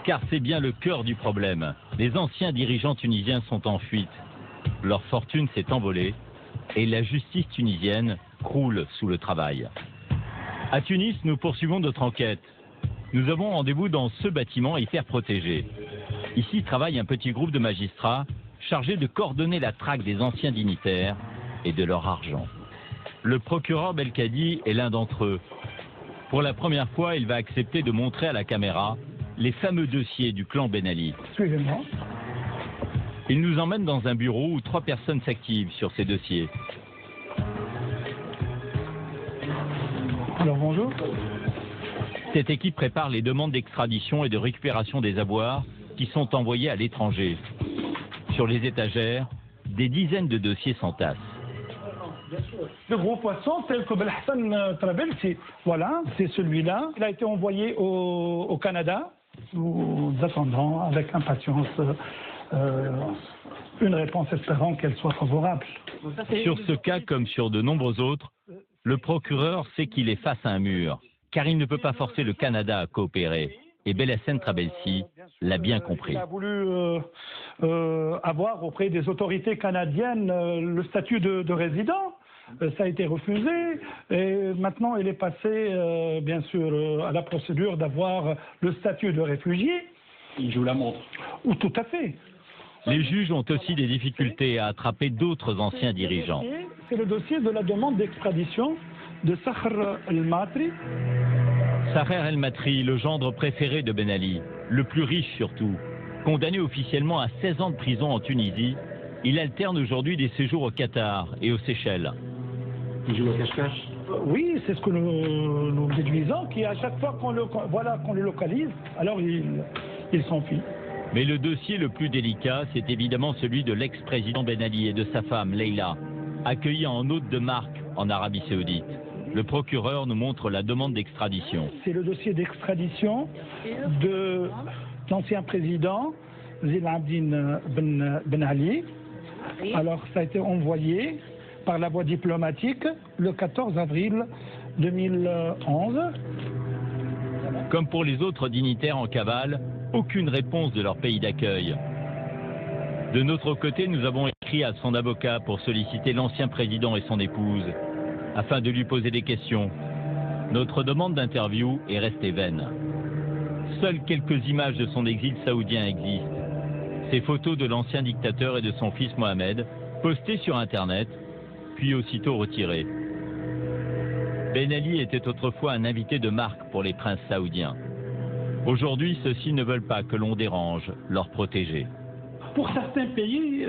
Car c'est bien le cœur du problème. Les anciens dirigeants tunisiens sont en fuite. Leur fortune s'est envolée et la justice tunisienne croule sous le travail. À Tunis, nous poursuivons notre enquête. Nous avons rendez-vous dans ce bâtiment hyper protégé. Ici travaille un petit groupe de magistrats chargé de coordonner la traque des anciens dignitaires et de leur argent. Le procureur Belkadi est l'un d'entre eux. Pour la première fois, il va accepter de montrer à la caméra les fameux dossiers du clan Ben Ali. Suivez-moi. Il nous emmène dans un bureau où 3 personnes s'activent sur ces dossiers. Alors bonjour. Cette équipe prépare les demandes d'extradition et de récupération des avoirs qui sont envoyés à l'étranger. Sur les étagères, des dizaines de dossiers s'entassent. Le gros poisson tel que Belhassan Trabelsi, voilà, c'est celui-là. Il a été envoyé au Canada. Nous attendons avec impatience une réponse, espérant qu'elle soit favorable. Sur ce cas, comme sur de nombreux autres, le procureur sait qu'il est face à un mur, car il ne peut pas forcer le Canada à coopérer. Et Belhassan Trabelsi l'a bien compris. Il a voulu avoir auprès des autorités canadiennes le statut de résident. Ça a été refusé et maintenant il est passé, bien sûr, à la procédure d'avoir le statut de réfugié. Il joue la montre. Ou tout à fait. Les juges ont aussi des difficultés à attraper d'autres anciens dirigeants. C'est le dossier de la demande d'extradition de Sakhr El-Matri. Sakhr El-Matri, le gendre préféré de Ben Ali, le plus riche surtout, condamné officiellement à 16 ans de prison en Tunisie, il alterne aujourd'hui des séjours au Qatar et aux Seychelles. Il joue au cache-cache. Oui, c'est ce que nous déduisons, qu'à chaque fois qu'on le localise, alors il s'enfuit. Mais le dossier le plus délicat, c'est évidemment celui de l'ex-président Ben Ali et de sa femme, Leila, accueillis en hôte de marque en Arabie Saoudite. Le procureur nous montre la demande d'extradition. C'est le dossier d'extradition de l'ancien président Zine Abdine Ben Ali. Alors, ça a été envoyé par la voie diplomatique le 14 avril 2011. Comme pour les autres dignitaires en cavale, aucune réponse de leur pays d'accueil. De notre côté, nous avons écrit à son avocat pour solliciter l'ancien président et son épouse, afin de lui poser des questions. Notre demande d'interview est restée vaine. Seules quelques images de son exil saoudien existent. Ces photos de l'ancien dictateur et de son fils Mohamed, postées sur Internet, puis aussitôt retirées. Ben Ali était autrefois un invité de marque pour les princes saoudiens. Aujourd'hui, ceux-ci ne veulent pas que l'on dérange leurs protégés. Pour certains pays,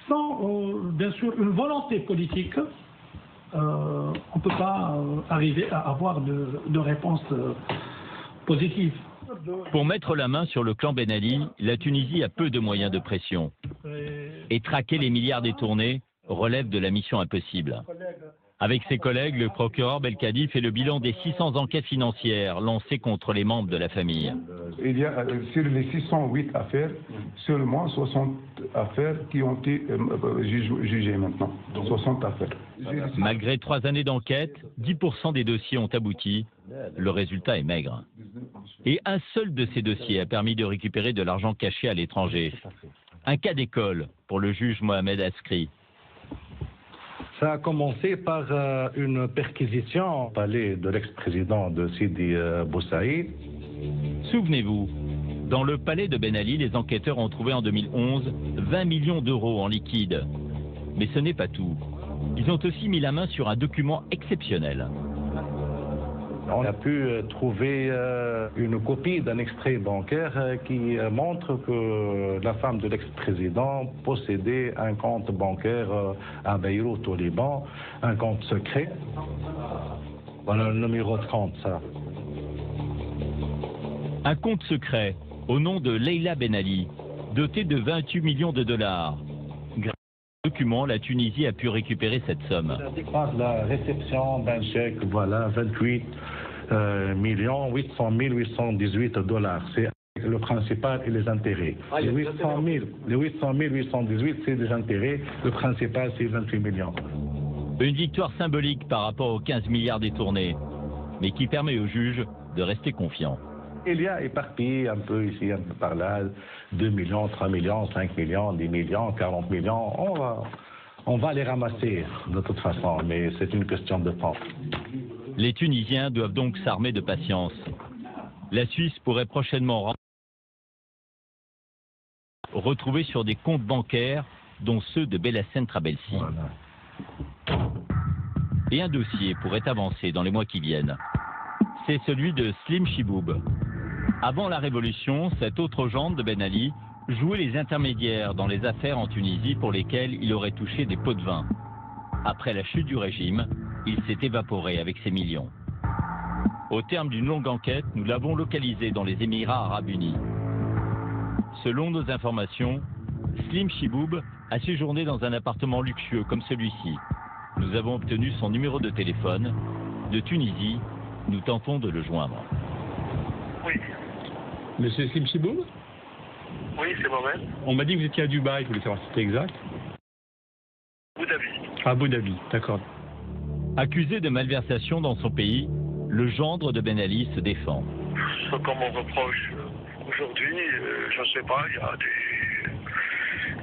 sans bien sûr une volonté politique, on ne peut pas arriver à avoir de réponse positive. Pour mettre la main sur le clan Ben Ali, la Tunisie a peu de moyens de pression. Et traquer les milliards détournés relève de la mission impossible. Avec ses collègues, le procureur Belkadi fait le bilan des 600 enquêtes financières lancées contre les membres de la famille. Il y a sur les 608 affaires, seulement 60 affaires qui ont été jugées maintenant. 60 affaires. Malgré 3 années d'enquête, 10% des dossiers ont abouti. Le résultat est maigre. Et un seul de ces dossiers a permis de récupérer de l'argent caché à l'étranger. Un cas d'école pour le juge Mohamed Askri. Ça a commencé par une perquisition au palais de l'ex-président de Sidi Bou Saïd. Souvenez-vous, dans le palais de Ben Ali, les enquêteurs ont trouvé en 2011 20 millions d'euros en liquide. Mais ce n'est pas tout. Ils ont aussi mis la main sur un document exceptionnel. On a pu trouver une copie d'un extrait bancaire qui montre que la femme de l'ex-président possédait un compte bancaire à Beyrouth au Liban, un compte secret. Voilà le numéro de compte, ça. Un compte secret au nom de Leila Ben Ali, doté de 28 millions de dollars. Grâce au document, la Tunisie a pu récupérer cette somme. Par la réception d'un chèque, voilà, 28 800 818 dollars. C'est le principal et les intérêts. Les 800 818, c'est des intérêts. Le principal, c'est 28 millions. Une victoire symbolique par rapport aux 15 milliards détournés, mais qui permet aux juges de rester confiants. Il y a éparpillé un peu ici, un peu par là, 2 millions, 3 millions, 5 millions, 10 millions, 40 millions. On va les ramasser de toute façon, mais c'est une question de temps. Les Tunisiens doivent donc s'armer de patience. La Suisse pourrait prochainement retrouvés sur des comptes bancaires, dont ceux de Belhacem Trabelsi. Et un dossier pourrait avancer dans les mois qui viennent. C'est celui de Slim Chiboub. Avant la Révolution, cet autre gendre de Ben Ali jouait les intermédiaires dans les affaires en Tunisie pour lesquelles il aurait touché des pots de vin. Après la chute du régime, il s'est évaporé avec ses millions. Au terme d'une longue enquête, nous l'avons localisé dans les Émirats Arabes Unis. Selon nos informations, Slim Chiboub a séjourné dans un appartement luxueux comme celui-ci. Nous avons obtenu son numéro de téléphone. De Tunisie, nous tentons de le joindre. Oui. Monsieur Slim Chiboub? Oui, c'est moi-même. On m'a dit que vous étiez à Dubaï, je voulais savoir si c'était exact. Abu Dhabi. Abu Dhabi, d'accord. Accusé de malversation dans son pays, le gendre de Ben Ali se défend. Ce qu'on me reproche aujourd'hui, je ne sais pas, il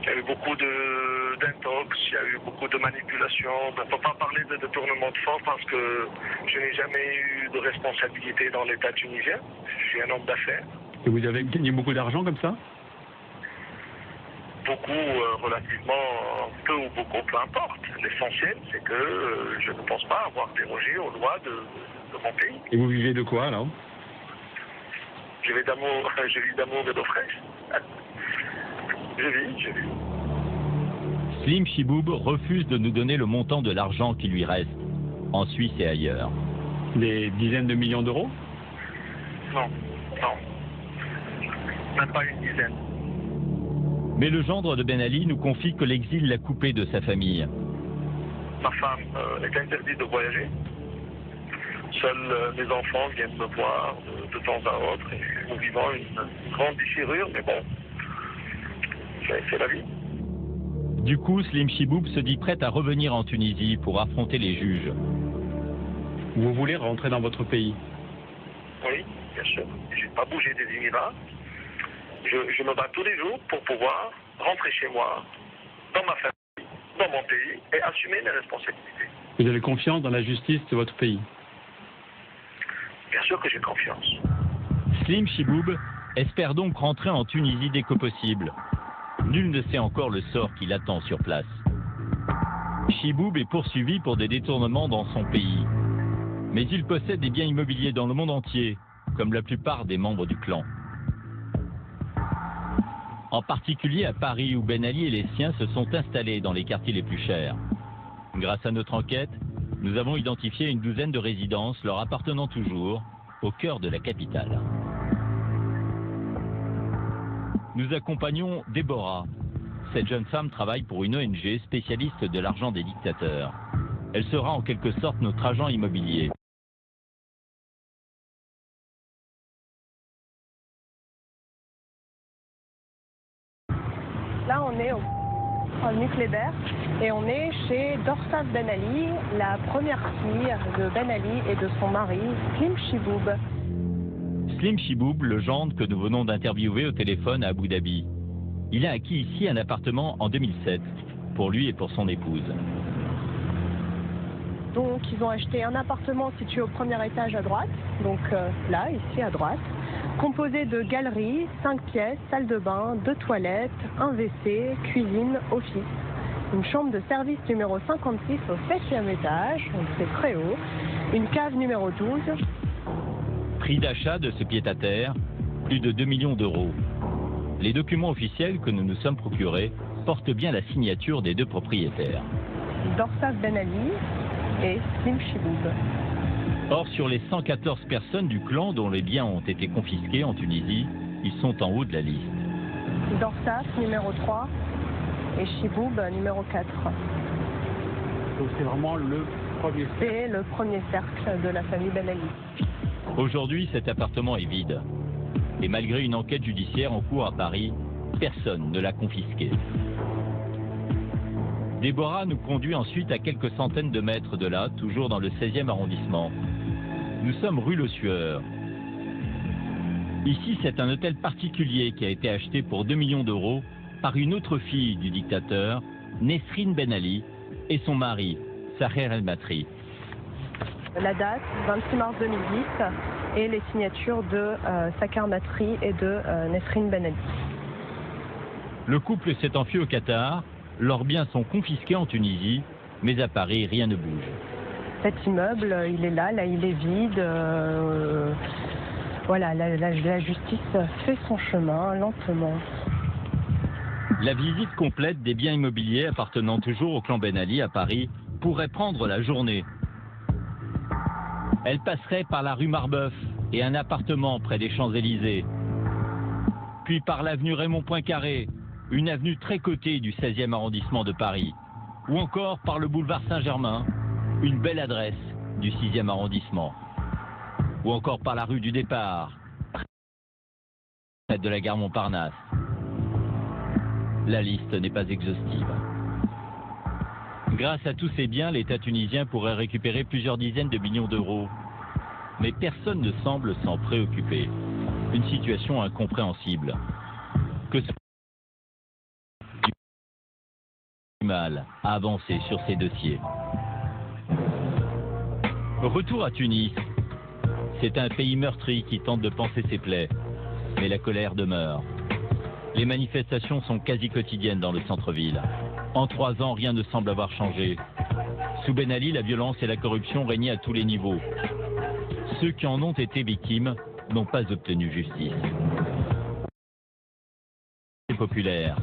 y a eu beaucoup d'intox, il y a eu beaucoup de manipulation. On ne peut pas parler de détournement de fonds parce que je n'ai jamais eu de responsabilité dans l'État tunisien. Je suis un homme d'affaires. Et vous avez gagné beaucoup d'argent comme ça? Beaucoup, relativement peu ou beaucoup, peu importe. L'essentiel, c'est que je ne pense pas avoir dérogé aux lois de mon pays. Et vous vivez de quoi, alors? Je vis d'amour et d'eau fraîche. Je vis. Slim Chiboub refuse de nous donner le montant de l'argent qui lui reste, en Suisse et ailleurs. Des dizaines de millions d'euros? Non. Même pas une dizaine. Mais le gendre de Ben Ali nous confie que l'exil l'a coupé de sa famille. Ma femme est interdite de voyager. Seuls mes enfants viennent me voir de temps à autre. Et nous vivons une grande déchirure, mais bon, c'est la vie. Du coup, Slim Chiboub se dit prêt à revenir en Tunisie pour affronter les juges. Vous voulez rentrer dans votre pays? Oui, bien sûr. Je n'ai pas bougé des Émirats. Je me bats tous les jours pour pouvoir rentrer chez moi, dans ma famille, dans mon pays, et assumer mes responsabilités. Vous avez confiance dans la justice de votre pays? Bien sûr que j'ai confiance. Slim Chiboub espère donc rentrer en Tunisie dès que possible. Nul ne sait encore le sort qui l'attend sur place. Chiboub est poursuivi pour des détournements dans son pays. Mais il possède des biens immobiliers dans le monde entier, comme la plupart des membres du clan. En particulier à Paris, où Ben Ali et les siens se sont installés dans les quartiers les plus chers. Grâce à notre enquête, nous avons identifié une douzaine de résidences leur appartenant toujours au cœur de la capitale. Nous accompagnons Déborah. Cette jeune femme travaille pour une ONG spécialiste de l'argent des dictateurs. Elle sera en quelque sorte notre agent immobilier. Là, on est au Nucléaire et on est chez Dorsaf Ben Ali, la première fille de Ben Ali et de son mari, Slim Chiboub. Slim Chiboub, le gendre que nous venons d'interviewer au téléphone à Abu Dhabi. Il a acquis ici un appartement en 2007, pour lui et pour son épouse. Donc ils ont acheté un appartement situé au premier étage à droite, donc là, ici à droite, composé de galeries, 5 pièces, salle de bain, 2 toilettes, un WC, cuisine, office. Une chambre de service numéro 56 au 7e étage, donc c'est très haut. Une cave numéro 12. Prix d'achat de ce pied-à-terre, plus de 2 millions d'euros. Les documents officiels que nous nous sommes procurés portent bien la signature des deux propriétaires. Dorsaf Ben Ali et Slim Chiboub. Or, sur les 114 personnes du clan dont les biens ont été confisqués en Tunisie, ils sont en haut de la liste. Dorsaf numéro 3 et Chiboub numéro 4. Donc c'est vraiment le premier cercle. C'est le premier cercle de la famille Ben Ali. Aujourd'hui, cet appartement est vide. Et malgré une enquête judiciaire en cours à Paris, personne ne l'a confisqué. Déborah nous conduit ensuite à quelques centaines de mètres de là, toujours dans le 16e arrondissement. Nous sommes rue Le Sueur. Ici, c'est un hôtel particulier qui a été acheté pour 2 millions d'euros par une autre fille du dictateur, Nesrine Ben Ali, et son mari, Saher El Matri. La date, 26 mars 2010, et les signatures de Saher Matri et de Nesrine Ben Ali. Le couple s'est enfui au Qatar, leurs biens sont confisqués en Tunisie, mais à Paris, rien ne bouge. Cet immeuble, il est là il est vide. Voilà, la justice fait son chemin lentement. La visite complète des biens immobiliers appartenant toujours au clan Ben Ali à Paris pourrait prendre la journée. Elle passerait par la rue Marbeuf et un appartement près des Champs-Élysées. Puis par l'avenue Raymond Poincaré, une avenue très cotée du 16e arrondissement de Paris. Ou encore par le boulevard Saint-Germain, une belle adresse du 6e arrondissement. Ou encore par la rue du Départ, près de la gare Montparnasse. La liste n'est pas exhaustive. Grâce à tous ces biens, l'État tunisien pourrait récupérer plusieurs dizaines de millions d'euros. Mais personne ne semble s'en préoccuper. Une situation incompréhensible. Que ce mal à avancer sur ces dossiers. Retour à Tunis. C'est un pays meurtri qui tente de panser ses plaies. Mais la colère demeure. Les manifestations sont quasi quotidiennes dans le centre-ville. En 3 ans, rien ne semble avoir changé. Sous Ben Ali, la violence et la corruption régnaient à tous les niveaux. Ceux qui en ont été victimes n'ont pas obtenu justice. C'est populaire.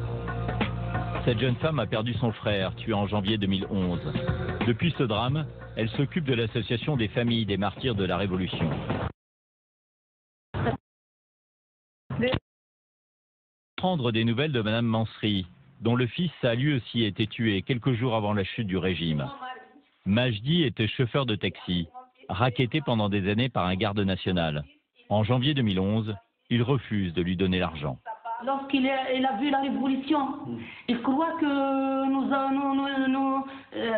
Cette jeune femme a perdu son frère, tué en janvier 2011. Depuis ce drame, elle s'occupe de l'association des familles des martyrs de la Révolution. Prendre des nouvelles de Madame Mansri, dont le fils a lui aussi été tué quelques jours avant la chute du régime. Majdi était chauffeur de taxi, racketé pendant des années par un garde national. En janvier 2011, il refuse de lui donner l'argent. Lorsqu'il a vu la révolution, il croit que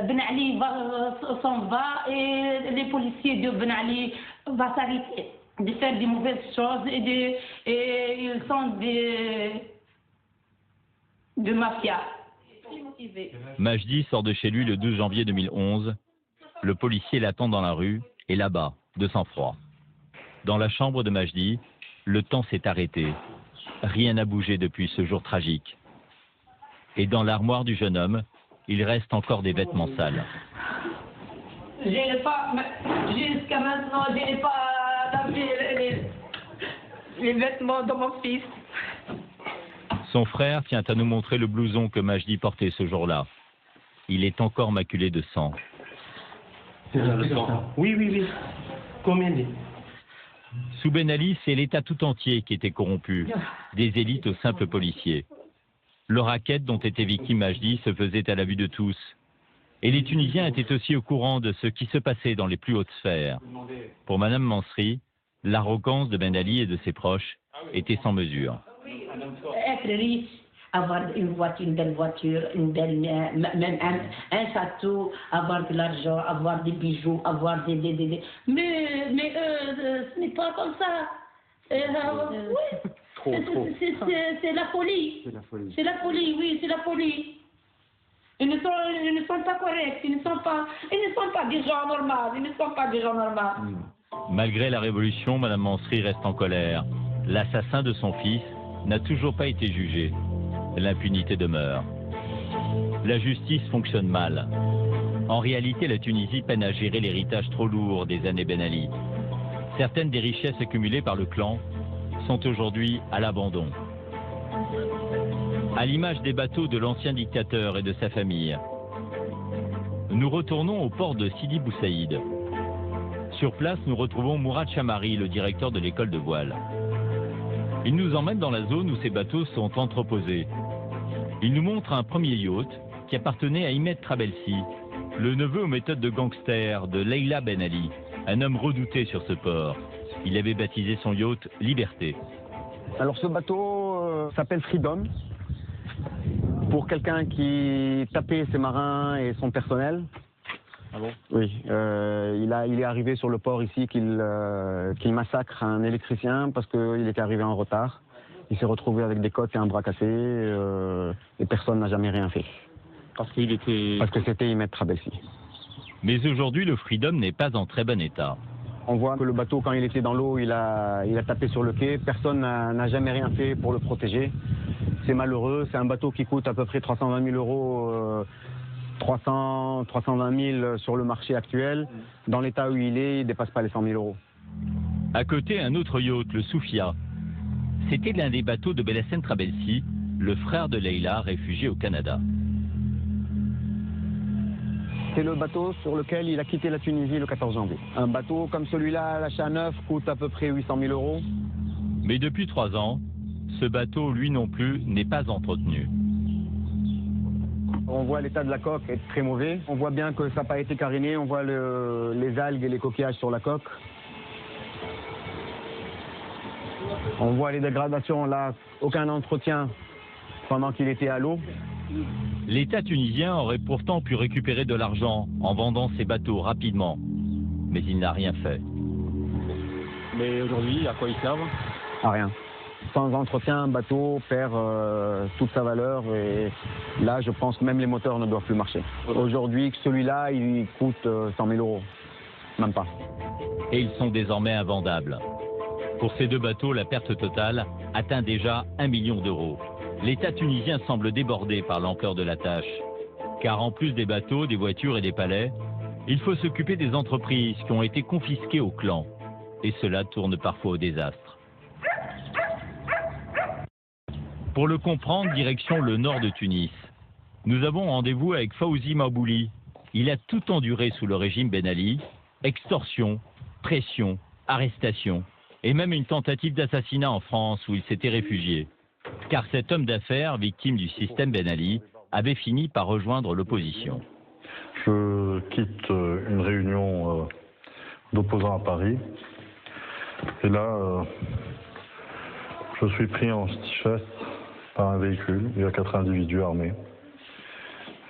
Ben Ali s'en va et les policiers de Ben Ali vont s'arrêter de faire des mauvaises choses et ils sont de mafia. Majdi sort de chez lui le 12 janvier 2011. Le policier l'attend dans la rue et là-bas, de sang-froid. Dans la chambre de Majdi, le temps s'est arrêté. Rien n'a bougé depuis ce jour tragique. Et dans l'armoire du jeune homme, il reste encore des vêtements sales. Jusqu'à maintenant, je n'ai pas lavé les vêtements de mon fils. Son frère tient à nous montrer le blouson que Majdi portait ce jour-là. Il est encore maculé de sang. Oui. Combien de... Sous Ben Ali, c'est l'État tout entier qui était corrompu, des élites aux simples policiers. Le racket dont était victime Majdi se faisait à la vue de tous. Et les Tunisiens étaient aussi au courant de ce qui se passait dans les plus hautes sphères. Pour Madame Mansri, l'arrogance de Ben Ali et de ses proches était sans mesure. Être riche, avoir une belle voiture, même un château, avoir de l'argent, avoir des bijoux, avoir des... Mais ce n'est pas comme ça. Oui. C'est la folie. C'est la folie, oui, c'est la folie. Ils ne sont pas corrects, ils ne sont pas des gens normaux, Malgré la révolution, Madame Mansri reste en colère. L'assassin de son fils n'a toujours pas été jugé. L'impunité demeure. La justice fonctionne mal. En réalité, la Tunisie peine à gérer l'héritage trop lourd des années Ben Ali. Certaines des richesses accumulées par le clan sont aujourd'hui à l'abandon. À l'image des bateaux de l'ancien dictateur et de sa famille. Nous retournons au port de Sidi Bou Saïd. Sur place, nous retrouvons Mourad Chamari, le directeur de l'école de voile. Il nous emmène dans la zone où ces bateaux sont entreposés. Il nous montre un premier yacht qui appartenait à Ahmed Trabelsi, le neveu aux méthodes de gangster de Leila Ben Ali, un homme redouté sur ce port. Il avait baptisé son yacht Liberté. Alors ce bateau s'appelle Freedom, pour quelqu'un qui tapait ses marins et son personnel. Ah bon? Oui, il est arrivé sur le port ici qu'il massacre un électricien parce qu'il était arrivé en retard. Il s'est retrouvé avec des côtes et un bras cassé et personne n'a jamais rien fait. Parce que c'était Ahmed Trabelsi. Mais aujourd'hui, le Freedom n'est pas en très bon état. On voit que le bateau, quand il était dans l'eau, il a tapé sur le quai. Personne n'a jamais rien fait pour le protéger. c'est malheureux. C'est un bateau qui coûte à peu près 320 000 euros, 320 000 sur le marché actuel. Dans l'état où il ne dépasse pas les 100 000 euros. À côté, un autre yacht, le Soufia. C'était l'un des bateaux de Belhacem Trabelsi, le frère de Leila, réfugié au Canada. C'est le bateau sur lequel il a quitté la Tunisie le 14 janvier. Un bateau comme celui-là, à l'achat neuf, coûte à peu près 800 000 euros. Mais depuis 3 ans, ce bateau, lui non plus, n'est pas entretenu. On voit l'état de la coque être très mauvais. On voit bien que ça n'a pas été cariné. On voit les algues et les coquillages sur la coque. On voit les dégradations là, aucun entretien pendant qu'il était à l'eau. L'État tunisien aurait pourtant pu récupérer de l'argent en vendant ses bateaux rapidement, mais il n'a rien fait. Mais aujourd'hui, à quoi il sert? À rien. Sans entretien, un bateau perd toute sa valeur et là, je pense que même les moteurs ne doivent plus marcher. Aujourd'hui, celui-là, il coûte 100 000 euros, même pas. Et ils sont désormais invendables. Pour ces 2 bateaux, la perte totale atteint déjà 1 million d'euros. L'État tunisien semble débordé par l'ampleur de la tâche. Car en plus des bateaux, des voitures et des palais, il faut s'occuper des entreprises qui ont été confisquées au clan. Et cela tourne parfois au désastre. Pour le comprendre, direction le nord de Tunis. Nous avons rendez-vous avec Fawzi Mabouli. Il a tout enduré sous le régime Ben Ali. Extorsion, pression, arrestation et même une tentative d'assassinat en France où il s'était réfugié. Car cet homme d'affaires, victime du système Ben Ali, avait fini par rejoindre l'opposition. Je quitte une réunion d'opposants à Paris. Et là, je suis pris en stichesse par un véhicule. Il y a 4 individus armés.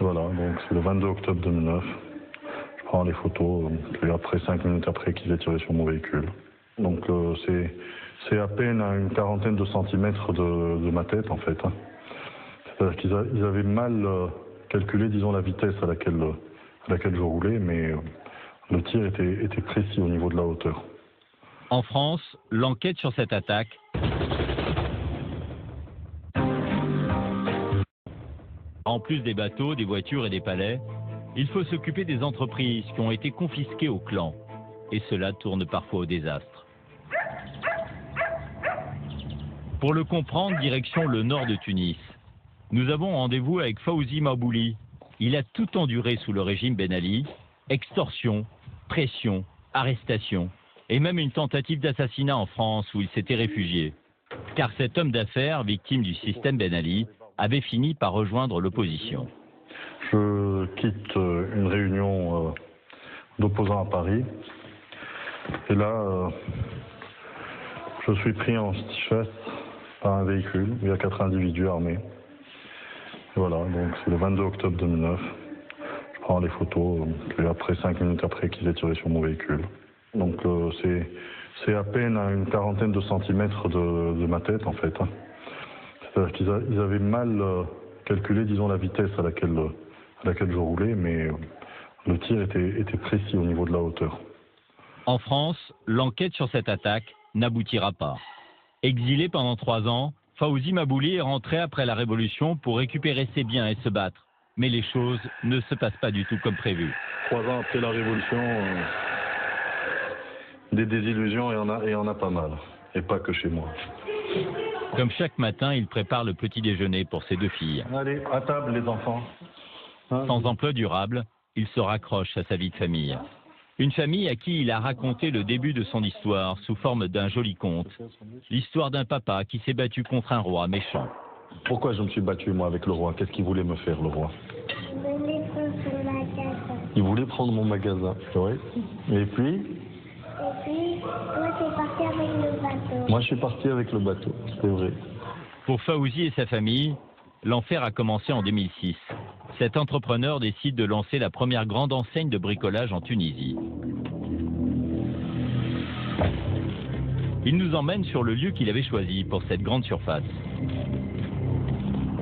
Et voilà, donc c'est le 22 octobre 2009. Je prends les photos, puis après 5 minutes après qu'ils aient tiré sur mon véhicule. Donc c'est à peine à une quarantaine de centimètres de ma tête en fait. C'est-à-dire qu'ils avaient mal calculé, disons, la vitesse à laquelle je roulais, mais le tir était précis au niveau de la hauteur. En France, l'enquête sur cette attaque en plus des bateaux, des voitures et des palais, il faut s'occuper des entreprises qui ont été confisquées au clan. Et cela tourne parfois au désastre. Pour le comprendre, direction le nord de Tunis. Nous avons rendez-vous avec Fawzi Mabouli. Il a tout enduré sous le régime Ben Ali. Extorsion, pression, arrestation et même une tentative d'assassinat en France où il s'était réfugié. Car cet homme d'affaires, victime du système Ben Ali, avait fini par rejoindre l'opposition. Je quitte une réunion d'opposants à Paris. Et là, je suis pris en stichesse par un véhicule. Il y a 4 individus armés. Et voilà, donc c'est le 22 octobre 2009. Je prends les photos, puis après 5 minutes après qu'ils aient tiré sur mon véhicule. Donc c'est à peine à une quarantaine de centimètres de ma tête en fait. C'est-à-dire qu'ils avaient mal calculé, disons, la vitesse à laquelle je roulais, mais le tir était précis au niveau de la hauteur. En France, l'enquête sur cette attaque n'aboutira pas. Exilé pendant 3 ans, Fawzi Mabouli est rentré après la Révolution pour récupérer ses biens et se battre. Mais les choses ne se passent pas du tout comme prévu. 3 ans après la Révolution, des désillusions, il y en a pas mal. Et pas que chez moi. Comme chaque matin, il prépare le petit déjeuner pour ses 2 filles. Allez, à table les enfants. Sans emploi durable, il se raccroche à sa vie de famille. Une famille à qui il a raconté le début de son histoire sous forme d'un joli conte. L'histoire d'un papa qui s'est battu contre un roi méchant. Pourquoi je me suis battu, moi, avec le roi? Qu'est-ce qu'il voulait me faire, le roi? Il voulait prendre mon magasin, oui. Et puis, toi, t'es parti avec le bateau. Moi, je suis parti avec le bateau, c'est vrai. Pour Fawzi et sa famille, l'enfer a commencé en 2006. Cet entrepreneur décide de lancer la première grande enseigne de bricolage en Tunisie. Il nous emmène sur le lieu qu'il avait choisi pour cette grande surface.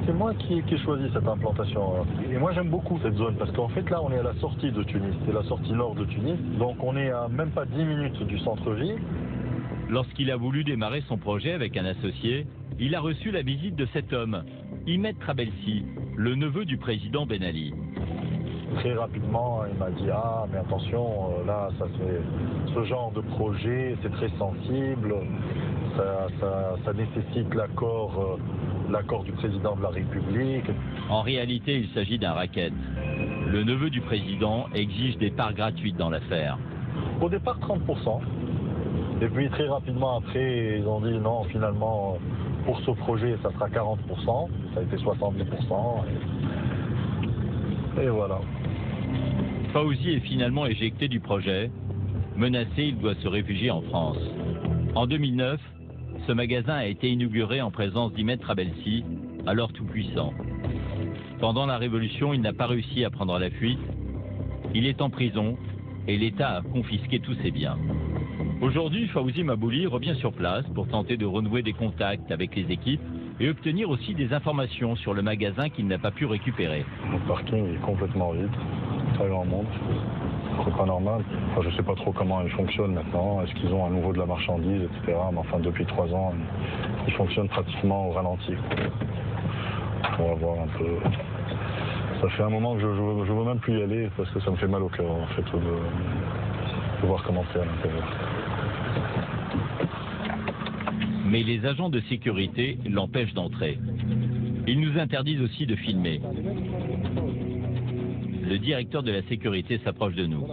C'est moi qui ai choisi cette implantation. Et moi, j'aime beaucoup cette zone parce qu'en fait, là, on est à la sortie de Tunis. C'est la sortie nord de Tunis. Donc, on est à même pas 10 minutes du centre-ville. Lorsqu'il a voulu démarrer son projet avec un associé, il a reçu la visite de cet homme, Ahmed Trabelsi, le neveu du président Ben Ali. Très rapidement, il m'a dit « Ah, mais attention, là, ce genre de projet, c'est très sensible, ça nécessite l'accord du président de la République. » En réalité, il s'agit d'un racket. Le neveu du président exige des parts gratuites dans l'affaire. Au départ, 30%. Et puis très rapidement après, ils ont dit non, finalement, pour ce projet, ça sera 40%. Ça a été 70%. Et voilà. Fawzi est finalement éjecté du projet. Menacé, il doit se réfugier en France. En 2009, ce magasin a été inauguré en présence d'Ahmed Trabelsi, alors tout puissant. Pendant la Révolution, il n'a pas réussi à prendre la fuite. Il est en prison et l'État a confisqué tous ses biens. Aujourd'hui, Fawzi Mabouli revient sur place pour tenter de renouer des contacts avec les équipes et obtenir aussi des informations sur le magasin qu'il n'a pas pu récupérer. Le parking est complètement vide, très grand monde. C'est pas normal. Enfin, je sais pas trop comment ils fonctionnent maintenant. Est-ce qu'ils ont à nouveau de la marchandise, etc. Mais enfin, depuis 3 ans, ils fonctionnent pratiquement au ralenti. On va voir un peu. Ça fait un moment que je veux même plus y aller parce que ça me fait mal au cœur en fait de voir comment c'est à l'intérieur. Mais les agents de sécurité l'empêchent d'entrer. Ils nous interdisent aussi de filmer. Le directeur de la sécurité s'approche de nous.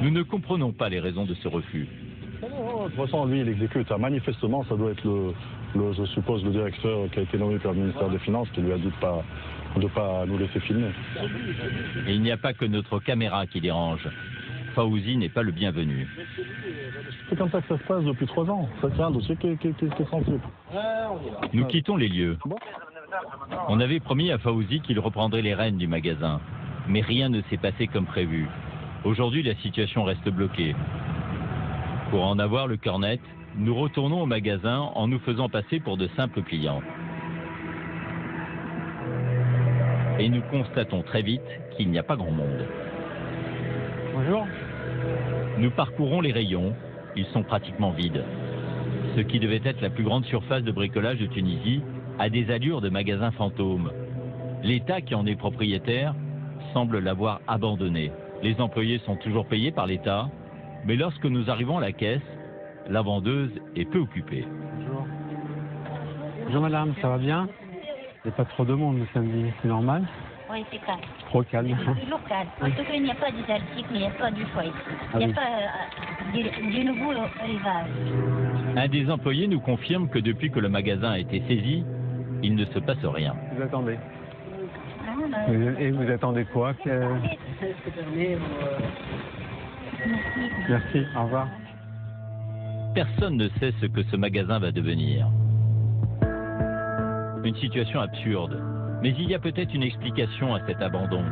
Nous ne comprenons pas les raisons de ce refus. De toute façon, lui, il exécute. Manifestement, ça doit être je suppose, le directeur qui a été nommé par le ministère des Finances qui lui a dit de ne pas nous laisser filmer. Et il n'y a pas que notre caméra qui dérange. Fawzi n'est pas le bienvenu. C'est comme ça que ça se passe depuis 3 ans. Ça, c'est un dossier qui est sensible. Nous quittons les lieux. On avait promis à Fawzi qu'il reprendrait les rênes du magasin. Mais rien ne s'est passé comme prévu. Aujourd'hui, la situation reste bloquée. Pour en avoir le cœur net, nous retournons au magasin en nous faisant passer pour de simples clients. Et nous constatons très vite qu'il n'y a pas grand monde. Bonjour. Nous parcourons les rayons, ils sont pratiquement vides. Ce qui devait être la plus grande surface de bricolage de Tunisie a des allures de magasin fantôme. L'État qui en est propriétaire semble l'avoir abandonné. Les employés sont toujours payés par l'État, mais lorsque nous arrivons à la caisse, la vendeuse est peu occupée. Bonjour. Bonjour madame, ça va bien? Il n'y a pas trop de monde le samedi, c'est normal? Oui, c'est calme. Trop calme. C'est local. En tout cas, il n'y a pas des articles, il n'y a pas du foie ici. Ah Il n'y a oui. pas du nouveau rivage. Un des employés nous confirme que depuis que le magasin a été saisi, il ne se passe rien. Vous attendez? Ah, Et vous attendez quoi Merci, au revoir. Personne ne sait ce que ce magasin va devenir. Une situation absurde, mais il y a peut-être une explication à cet abandon.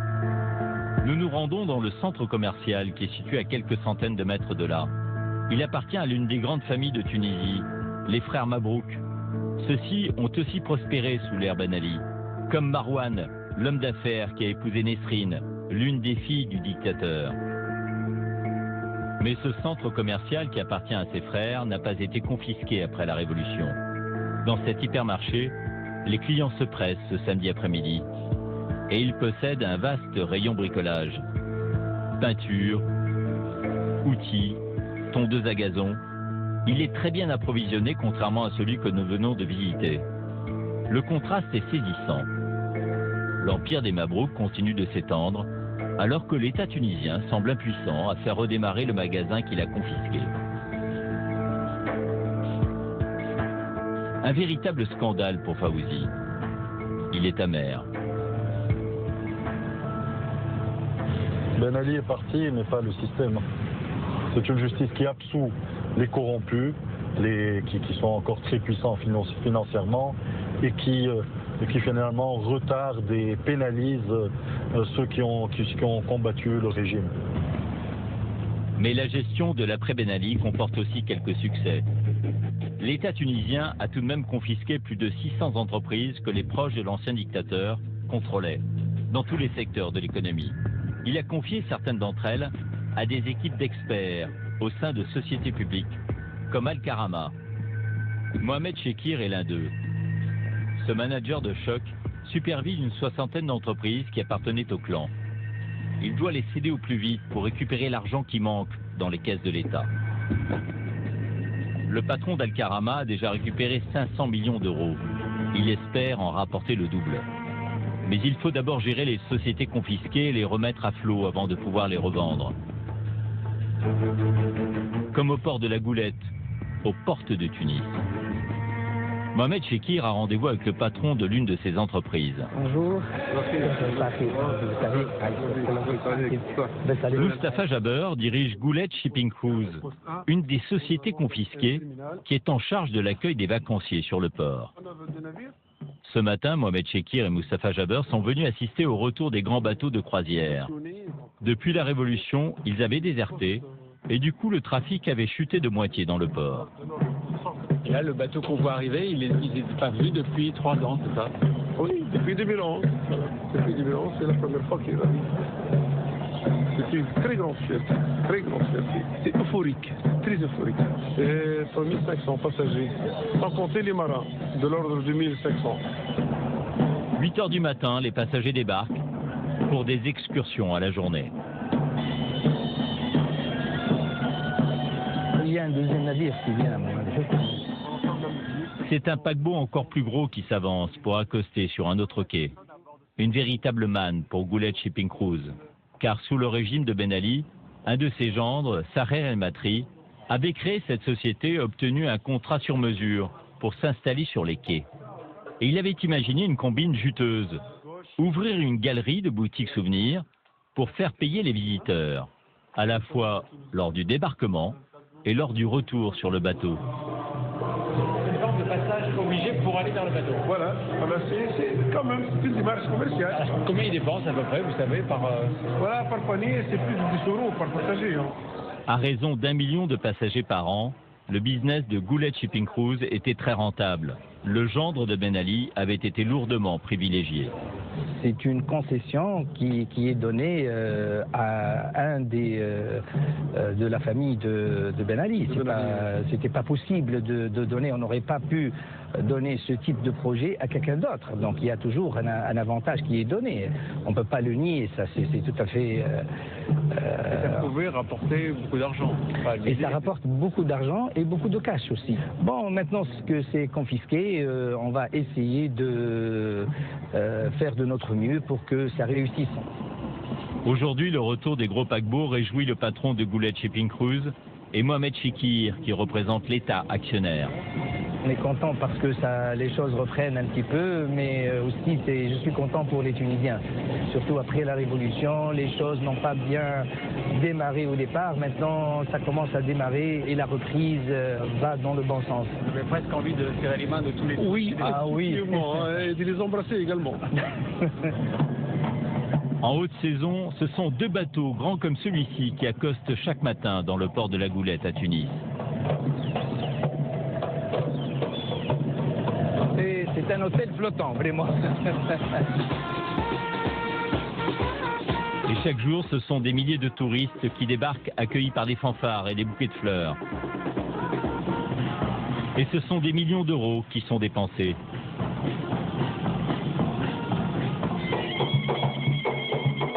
Nous nous rendons dans le centre commercial qui est situé à quelques centaines de mètres de là. Il appartient à l'une des grandes familles de Tunisie, les frères Mabrouk. Ceux-ci ont aussi prospéré sous l'ère Ben Ali, comme Marwan, l'homme d'affaires qui a épousé Nesrine, l'une des filles du dictateur. Mais ce centre commercial qui appartient à ses frères n'a pas été confisqué après la Révolution. Dans cet hypermarché, les clients se pressent ce samedi après-midi et il possède un vaste rayon bricolage. Peinture, outils, tondeuse à gazon. Il est très bien approvisionné contrairement à celui que nous venons de visiter. Le contraste est saisissant. L'empire des Mabrouk continue de s'étendre alors que l'État tunisien semble impuissant à faire redémarrer le magasin qu'il a confisqué. Un véritable scandale pour Fawzi. Il est amer. Ben Ali est parti, mais pas le système. C'est une justice qui absout les corrompus, qui sont encore très puissants financièrement, et qui finalement retardent et pénalisent ceux qui ont combattu le régime. Mais la gestion de l'après-Ben Ali comporte aussi quelques succès. L'État tunisien a tout de même confisqué plus de 600 entreprises que les proches de l'ancien dictateur contrôlaient, dans tous les secteurs de l'économie. Il a confié certaines d'entre elles à des équipes d'experts au sein de sociétés publiques, comme Al-Karama. Mohamed Chekir est l'un d'eux. Ce manager de choc supervise une soixantaine d'entreprises qui appartenaient au clan. Il doit les céder au plus vite pour récupérer l'argent qui manque dans les caisses de l'État. Le patron d'Al-Karama a déjà récupéré 500 millions d'euros. Il espère en rapporter le double. Mais il faut d'abord gérer les sociétés confisquées et les remettre à flot avant de pouvoir les revendre. Comme au port de la Goulette, aux portes de Tunis. Mohamed Chekir a rendez-vous avec le patron de l'une de ses entreprises. Bonjour. Moustapha Jaber dirige Goulette Shipping Cruise, une des sociétés confisquées qui est en charge de l'accueil des vacanciers sur le port. Ce matin, Mohamed Chekir et Moustapha Jaber sont venus assister au retour des grands bateaux de croisière. Depuis la Révolution, ils avaient déserté et du coup le trafic avait chuté de moitié dans le port. Et là, le bateau qu'on voit arriver, il n'était pas vu depuis 3 ans, c'est ça? Oui, depuis 2011. Depuis 2011, c'est la première fois qu'il arrive. C'est une très grande fierté, très grande fierté. C'est euphorique, très euphorique. Et 3500 passagers, sans compter les marins, de l'ordre de 1500. 8 heures du matin, les passagers débarquent pour des excursions à la journée. Il y a un deuxième navire qui vient à mon avis. C'est un paquebot encore plus gros qui s'avance pour accoster sur un autre quai. Une véritable manne pour Goulette Shipping Cruise. Car sous le régime de Ben Ali, un de ses gendres, Saher El Matri, avait créé cette société et obtenu un contrat sur mesure pour s'installer sur les quais. Et il avait imaginé une combine juteuse. Ouvrir une galerie de boutiques souvenirs pour faire payer les visiteurs, à la fois lors du débarquement et lors du retour sur le bateau. De passage obligé pour aller vers le bateau. Voilà c'est quand même une démarche commerciale. Alors, combien ils dépensent à peu près, vous savez, par... Voilà, par panier, c'est plus de 10 euros par passager. Hein. À raison d'1 million de passagers par an, le business de Goulette Shipping Cruise était très rentable. Le gendre de Ben Ali avait été lourdement privilégié. C'est une concession qui est donnée à un des de la famille de Ben Ali. C'était pas possible de donner, on n'aurait pas pu donner ce type de projet à quelqu'un d'autre. Donc il y a toujours un avantage qui est donné. On ne peut pas le nier, ça c'est tout à fait... ça pouvait rapporter beaucoup d'argent. Et ça rapporte beaucoup d'argent et beaucoup de cash aussi. Bon, maintenant que c'est confisqué, on va essayer de faire de notre mieux pour que ça réussisse. Aujourd'hui, le retour des gros paquebots réjouit le patron de Goulette Shipping Cruise et Mohamed Chekir, qui représente l'État actionnaire. On est content parce que les choses reprennent un petit peu, mais aussi je suis content pour les Tunisiens. Surtout après la Révolution, les choses n'ont pas bien démarré au départ. Maintenant, ça commence à démarrer et la reprise va dans le bon sens. Vous avez presque envie de serrer les mains de tous les... Oui, oui. Et de les embrasser également. En haute saison, ce sont 2 bateaux grands comme celui-ci qui accostent chaque matin dans le port de la Goulette à Tunis. C'est un hôtel flottant, vraiment. Et chaque jour, ce sont des milliers de touristes qui débarquent accueillis par des fanfares et des bouquets de fleurs. Et ce sont des millions d'euros qui sont dépensés.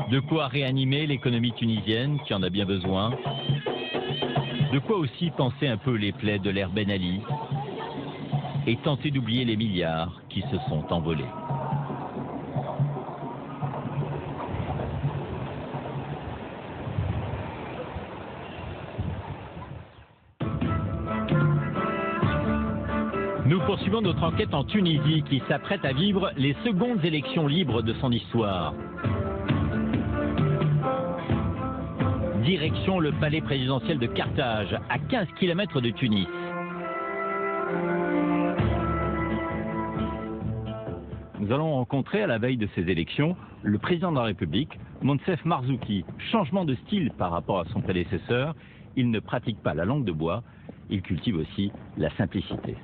De quoi réanimer l'économie tunisienne, qui en a bien besoin. De quoi aussi penser un peu les plaies de l'ère Ben Ali et tenter d'oublier les milliards qui se sont envolés. Nous poursuivons notre enquête en Tunisie qui s'apprête à vivre les secondes élections libres de son histoire. Direction le palais présidentiel de Carthage, à 15 km de Tunis. Nous allons rencontrer à la veille de ces élections le président de la République, Moncef Marzouki. Changement de style par rapport à son prédécesseur, il ne pratique pas la langue de bois, il cultive aussi la simplicité.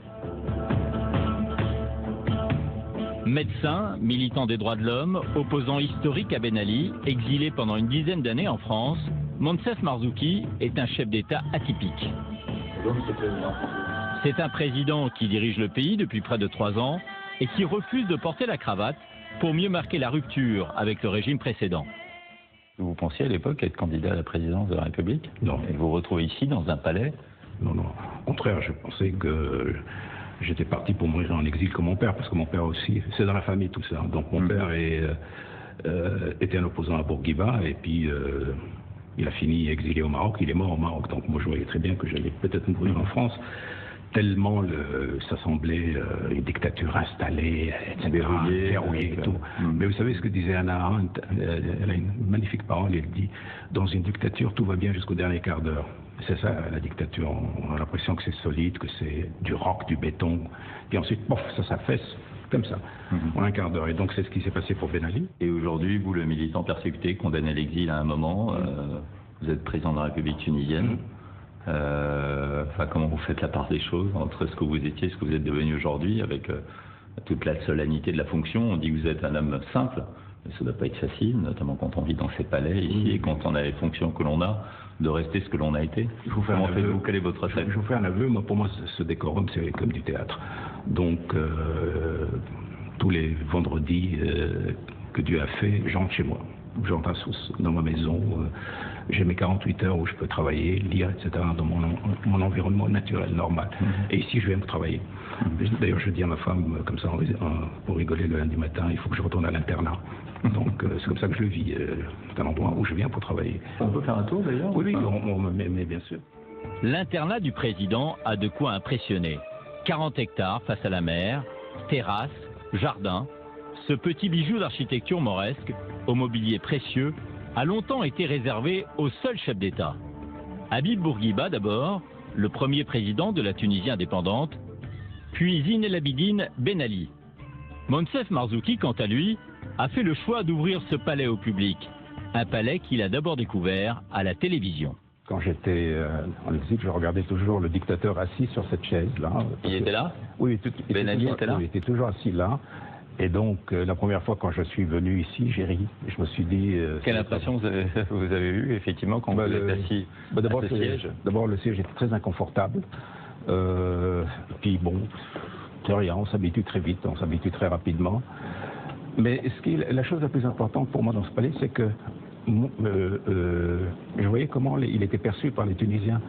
Médecin, militant des droits de l'homme, opposant historique à Ben Ali, exilé pendant une dizaine d'années en France, Moncef Marzouki est un chef d'État atypique. C'est un président qui dirige le pays depuis près de 3 ans et qui refuse de porter la cravate pour mieux marquer la rupture avec le régime précédent. Vous pensiez à l'époque être candidat à la présidence de la République? Non. Et vous vous retrouvez ici dans un palais? Non, non. Au contraire, je pensais que j'étais parti pour mourir en exil comme mon père, parce que mon père aussi, c'est dans la famille tout ça. Donc mon père était un opposant à Bourguiba et puis il a fini exilé au Maroc, il est mort au Maroc. Donc moi je voyais très bien que j'allais peut-être mourir en France, tellement ça semblait une dictature installée, etc., verrouillée et tout. Mais vous savez ce que disait Hannah Arendt, elle a une magnifique parole, elle dit « Dans une dictature, tout va bien jusqu'au dernier quart d'heure ». C'est ça la dictature, on a l'impression que c'est solide, que c'est du roc, du béton, puis ensuite, pof, ça s'affaisse, comme ça, en un quart d'heure. Et donc c'est ce qui s'est passé pour Ben Ali. Et aujourd'hui, vous, le militant persécuté, condamné à l'exil à un moment, vous êtes président de la République tunisienne. Comment vous faites la part des choses entre ce que vous étiez et ce que vous êtes devenu aujourd'hui, avec toute la solennité de la fonction? On dit que vous êtes un homme simple, mais ça ne doit pas être facile, notamment quand on vit dans ces palais ici et quand on a les fonctions que l'on a, de rester ce que l'on a été. Comment faites-vous? Quel est votre recette? Je vous fais un aveu, moi, pour moi ce décorum c'est comme du théâtre. Donc tous les vendredis que Dieu a fait, j'entre chez moi. J'entre dans ma maison, j'ai mes 48 heures où je peux travailler, lire, etc. dans mon environnement naturel, normal. Et ici, je viens pour travailler. D'ailleurs, je dis à ma femme, comme ça, pour rigoler le lundi matin, il faut que je retourne à l'internat. Donc, c'est comme ça que je le vis. C'est un endroit où je viens pour travailler. On peut faire un tour, d'ailleurs? Oui, mais bien sûr. L'internat du président a de quoi impressionner. 40 hectares face à la mer, terrasse, jardin. Ce petit bijou d'architecture mauresque, au mobilier précieux, a longtemps été réservé au seul chef d'État. Habib Bourguiba d'abord, le premier président de la Tunisie indépendante, puis Zine El Abidine Ben Ali. Moncef Marzouki, quant à lui, a fait le choix d'ouvrir ce palais au public. Un palais qu'il a d'abord découvert à la télévision. Quand j'étais en exil, je regardais toujours le dictateur assis sur cette chaise-là. Il était là? Oui, Ben Ali était là? Il était toujours assis là. Et donc, la première fois quand je suis venu ici, j'ai ri. Je me suis dit... Quelle impression vous avez eue, effectivement, quand vous êtes assis à ce siège? D'abord, le siège était très inconfortable. Puis bon, c'est rien, on s'habitue très vite, on s'habitue très rapidement. Mais la chose la plus importante pour moi dans ce palais, c'est que je voyais comment il était perçu par les Tunisiens.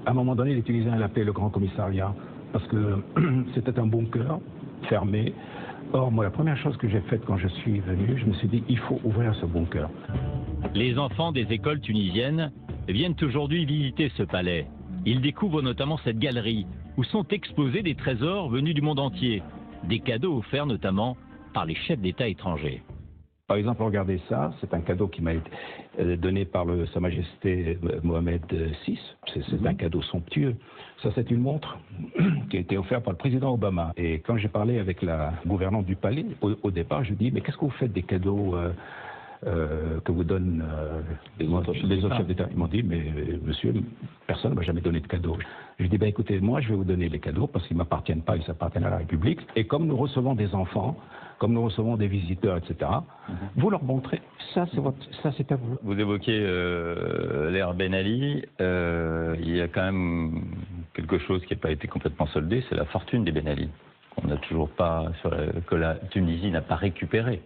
À un moment donné, les Tunisiens l'appelaient le Grand Commissariat, parce que c'était un bunker fermé. Or, moi, la première chose que j'ai faite quand je suis venu, je me suis dit, il faut ouvrir ce bunker. Les enfants des écoles tunisiennes viennent aujourd'hui visiter ce palais. Ils découvrent notamment cette galerie où sont exposés des trésors venus du monde entier, des cadeaux offerts notamment par les chefs d'État étrangers. Par exemple, regardez ça, c'est un cadeau qui m'a été donné par Sa Majesté Mohamed VI. C'est un cadeau somptueux. Ça, c'est une montre qui a été offerte par le président Obama. Et quand j'ai parlé avec la gouvernante du palais, au départ, je dis, mais qu'est-ce que vous faites des cadeaux que vous donnent les autres chefs d'État? Ils m'ont dit, mais monsieur, personne ne m'a jamais donné de cadeaux. Je dis, ben écoutez, moi, je vais vous donner les cadeaux parce qu'ils ne m'appartiennent pas, ils appartiennent à la République. Et comme nous recevons des enfants, comme nous recevons des visiteurs, etc., vous leur montrez, ça c'est à vous. Vous évoquiez l'ère Ben Ali, il y a quand même quelque chose qui n'a pas été complètement soldé, c'est la fortune des Ben Ali. On n'a toujours pas, que la Tunisie n'a pas récupéré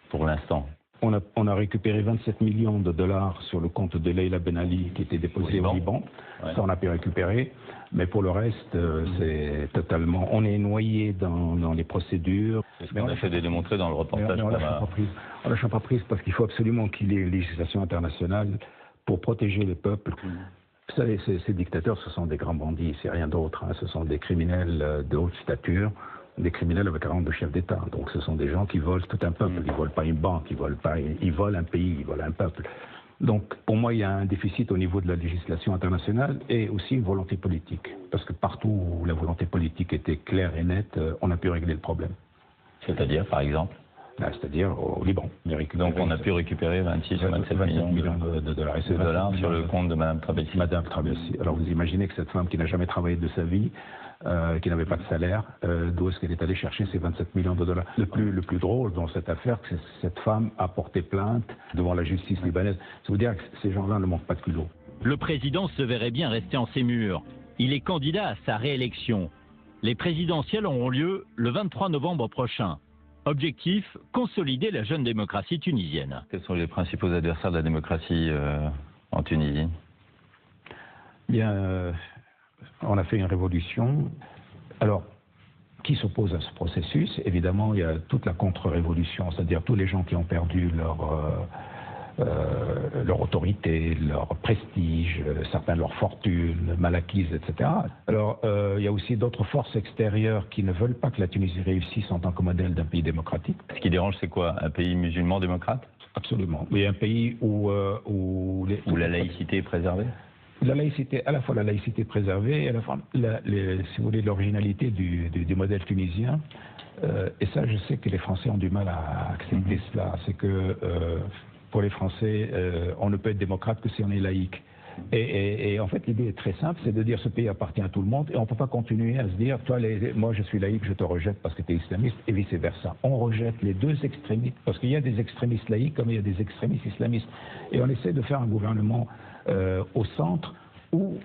pour l'instant. On a récupéré 27 millions de dollars sur le compte de Leila Ben Ali qui était déposé au Liban. Ouais. Ça, on a pu récupérer. Mais pour le reste, c'est totalement... On est noyé dans les procédures. C'est ce qu'on a fait de démontrer dans le reportage. On ne lâche pas prise parce qu'il faut absolument qu'il y ait une législation internationale pour protéger les peuples. Vous savez, ces dictateurs, ce sont des grands bandits, c'est rien d'autre. Ce sont des criminels de haute stature. Des criminels avec un rang de chef d'État. Donc ce sont des gens qui volent tout un peuple. Ils ne volent pas une banque, ils volent un pays, ils volent un peuple. Donc pour moi, il y a un déficit au niveau de la législation internationale et aussi une volonté politique. Parce que partout où la volonté politique était claire et nette, on a pu régler le problème. C'est-à-dire, par exemple? c'est-à-dire au Liban. Donc on a pu récupérer 26 ou 27 millions de dollars. Et sur le compte de Mme Trabelsi. Madame Trabelsi. Alors vous imaginez que cette femme qui n'a jamais travaillé de sa vie, qui n'avait pas de salaire, d'où est-ce qu'elle est allée chercher ces 27 millions de dollars. Le plus drôle dans cette affaire, c'est que cette femme a porté plainte devant la justice libanaise. Ça veut dire que ces gens-là ne manquent pas de culot. Le président se verrait bien rester en ses murs. Il est candidat à sa réélection. Les présidentielles auront lieu le 23 novembre prochain. Objectif, consolider la jeune démocratie tunisienne. Quels sont les principaux adversaires de la démocratie en Tunisie? Bien, on a fait une révolution. Alors, qui s'oppose à ce processus? Évidemment, il y a toute la contre-révolution, c'est-à-dire tous les gens qui ont perdu leur autorité, leur prestige, certains leur fortune, mal acquise, etc. Alors, il y a aussi d'autres forces extérieures qui ne veulent pas que la Tunisie réussisse en tant que modèle d'un pays démocratique. Ce qui dérange, c'est quoi? Un pays musulman démocrate? Absolument. Mais un pays où la laïcité est préservée? La laïcité, à la fois la laïcité préservée, et à la fois, si vous voulez, l'originalité du modèle tunisien. Et ça, je sais que les Français ont du mal à accepter cela. C'est que pour les Français, on ne peut être démocrate que si on est laïque. Et en fait, l'idée est très simple, c'est de dire ce pays appartient à tout le monde et on ne peut pas continuer à se dire, toi, moi je suis laïque, je te rejette parce que tu es islamiste et vice-versa. On rejette les deux extrémistes, parce qu'il y a des extrémistes laïques comme il y a des extrémistes islamistes. Et on essaie de faire un gouvernement au centre où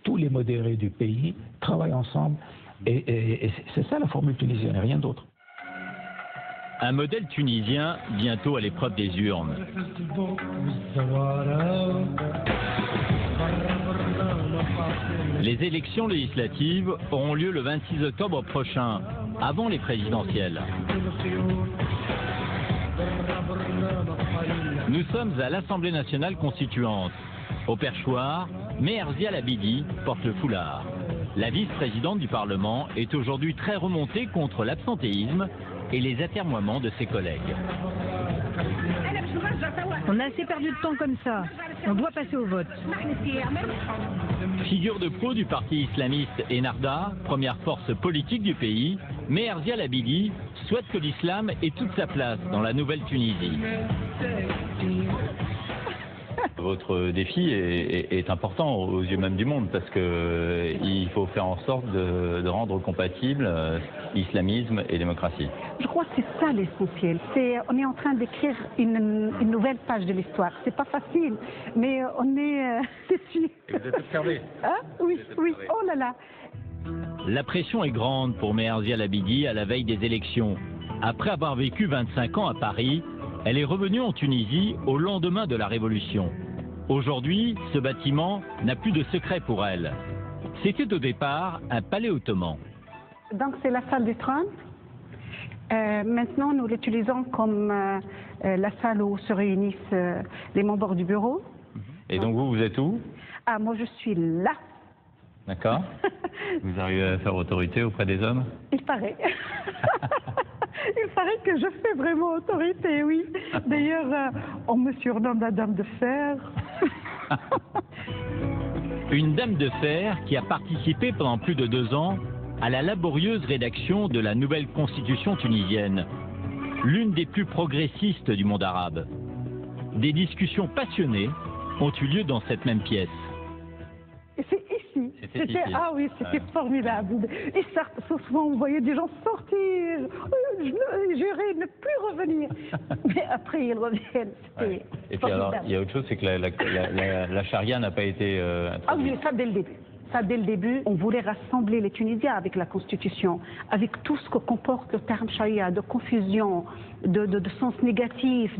tous les modérés du pays travaillent ensemble. Et c'est ça la formule tunisienne, et rien d'autre. Un modèle tunisien bientôt à l'épreuve des urnes. Les élections législatives auront lieu le 26 octobre prochain, avant les présidentielles. Nous sommes à l'Assemblée nationale constituante. Au perchoir, Meherzia Labidi porte le foulard. La vice-présidente du Parlement est aujourd'hui très remontée contre l'absentéisme et les atermoiements de ses collègues. On a assez perdu de temps comme ça. On doit passer au vote. Figure de proue du parti islamiste Ennahda, première force politique du pays, Meherzia Labidi souhaite que l'islam ait toute sa place dans la nouvelle Tunisie. Votre défi est important aux yeux même du monde parce qu'il faut faire en sorte de rendre compatible islamisme et démocratie. Je crois que c'est ça l'essentiel. On est en train d'écrire une nouvelle page de l'histoire. C'est pas facile, mais on est dessus. Vous êtes observé. Hein? Oui, oui. Oh là là. La pression est grande pour Meherzia Labidi à la veille des élections. Après avoir vécu 25 ans à Paris, elle est revenue en Tunisie au lendemain de la Révolution. Aujourd'hui, ce bâtiment n'a plus de secret pour elle. C'était au départ un palais ottoman. Donc c'est la salle du trône. Maintenant, nous l'utilisons comme la salle où se réunissent les membres du bureau. Et donc vous êtes où? Ah, moi je suis là. D'accord. Vous arrivez à faire autorité auprès des hommes? Il paraît. Il paraît que je fais vraiment autorité, oui. D'ailleurs, on me surnomme la Dame de Fer. Une Dame de Fer qui a participé pendant plus de 2 ans à la laborieuse rédaction de la nouvelle constitution tunisienne, l'une des plus progressistes du monde arabe. Des discussions passionnées ont eu lieu dans cette même pièce. C'est ici. Ah oui, c'était formidable. Et souvent, on voyait des gens sortir, jurer ne plus revenir. Mais après, ils reviennent. Ouais. Et puis alors, il y a autre chose, c'est que la charia n'a pas été... Ah oui, ça dès le début. Ça, dès le début, on voulait rassembler les Tunisiens avec la Constitution, avec tout ce que comporte le terme charia, de confusion, de sens négatif.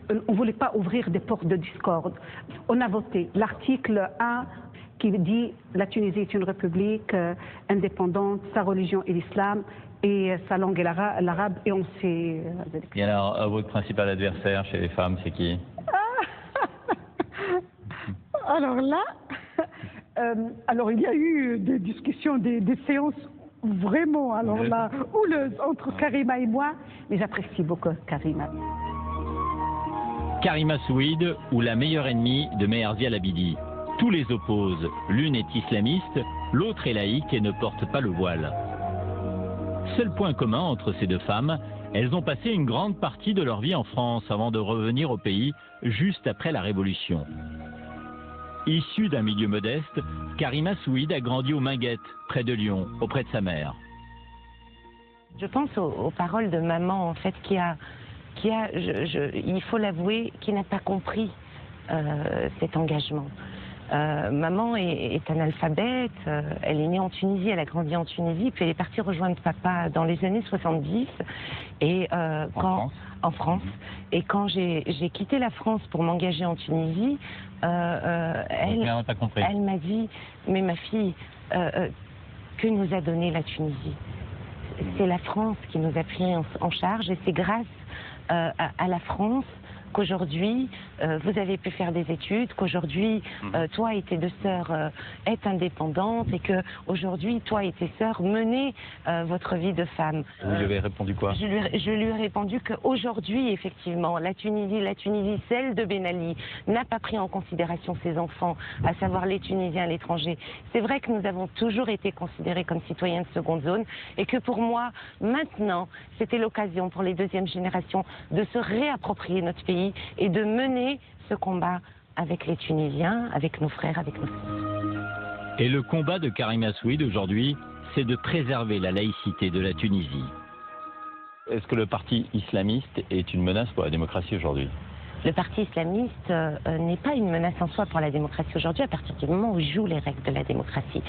On ne voulait pas ouvrir des portes de discorde. On a voté l'article 1 qui dit la Tunisie est une république indépendante, sa religion est l'islam et sa langue est l'arabe, et on s'est... Et alors, votre principal adversaire chez les femmes, c'est qui? Alors là... alors il y a eu des discussions, des séances vraiment alors là, houleuses entre Karima et moi, mais j'apprécie beaucoup Karima. Karima Souid, ou la meilleure ennemie de Meherzia Labidi. Tous les opposent. L'une est islamiste, l'autre est laïque et ne porte pas le voile. Seul point commun entre ces deux femmes, Elles ont passé une grande partie de leur vie en France avant de revenir au pays juste après la Révolution. Issue d'un milieu modeste, Karima Souid a grandi aux Minguettes, près de Lyon, auprès de sa mère. Je pense aux paroles de maman, en fait, il faut l'avouer, qui n'a pas compris cet engagement. Maman est analphabète, elle est née en Tunisie, elle a grandi en Tunisie, puis elle est partie rejoindre papa dans les années 70 et en France. Et quand j'ai quitté la France pour m'engager en Tunisie, elle m'a dit, mais ma fille, que nous a donné la Tunisie? C'est la France qui nous a pris en charge et c'est grâce à la France qu'aujourd'hui, vous avez pu faire des études, qu'aujourd'hui, toi et tes deux sœurs êtes indépendantes et qu'aujourd'hui, toi et tes sœurs menez votre vie de femme. Vous lui avez répondu quoi? Je lui ai répondu qu'aujourd'hui, effectivement, la Tunisie, celle de Ben Ali, n'a pas pris en considération ses enfants, à savoir les Tunisiens à l'étranger. C'est vrai que nous avons toujours été considérés comme citoyens de seconde zone et que pour moi, maintenant, c'était l'occasion pour les deuxièmes générations de se réapproprier notre pays et de mener ce combat avec les Tunisiens, avec nos frères, avec nos sœurs. Et le combat de Karima Souid aujourd'hui, c'est de préserver la laïcité de la Tunisie. Est-ce que le parti islamiste est une menace pour la démocratie aujourd'hui? Le parti islamiste n'est pas une menace en soi pour la démocratie aujourd'hui, à partir du moment où il joue les règles de la démocratie.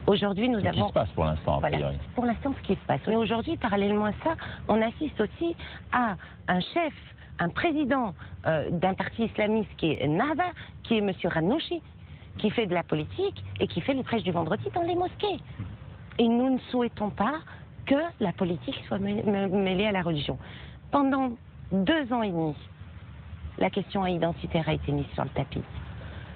Aujourd'hui, nous avons... Ce qui se passe pour l'instant, a priori. Pour l'instant, ce qui se passe. Mais aujourd'hui, parallèlement à ça, on assiste aussi à un chef, un président d'un parti islamiste qui est Nahda, qui est M. Ranouchi, qui fait de la politique et qui fait le prêche du vendredi dans les mosquées. Et nous ne souhaitons pas que la politique soit mêlée à la religion. Pendant 2 ans et demi, la question identitaire a été mise sur le tapis.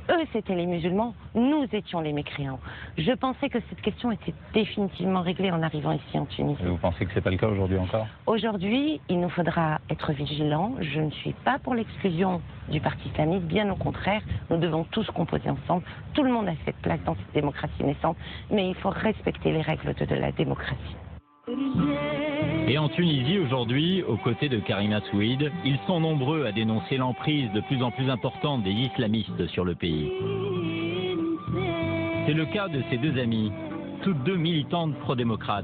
Eux, c'étaient les musulmans, nous étions les mécréants. Je pensais que cette question était définitivement réglée en arrivant ici en Tunisie. Et vous pensez que ce n'est pas le cas aujourd'hui encore? Aujourd'hui, il nous faudra être vigilants. Je ne suis pas pour l'exclusion du parti islamiste, bien au contraire, nous devons tous composer ensemble. Tout le monde a cette place dans cette démocratie naissante, mais il faut respecter les règles de la démocratie. Et en Tunisie aujourd'hui, aux côtés de Karima Souid, ils sont nombreux à dénoncer l'emprise de plus en plus importante des islamistes sur le pays. C'est le cas de ces 2 amies, toutes 2 militantes pro-démocrates.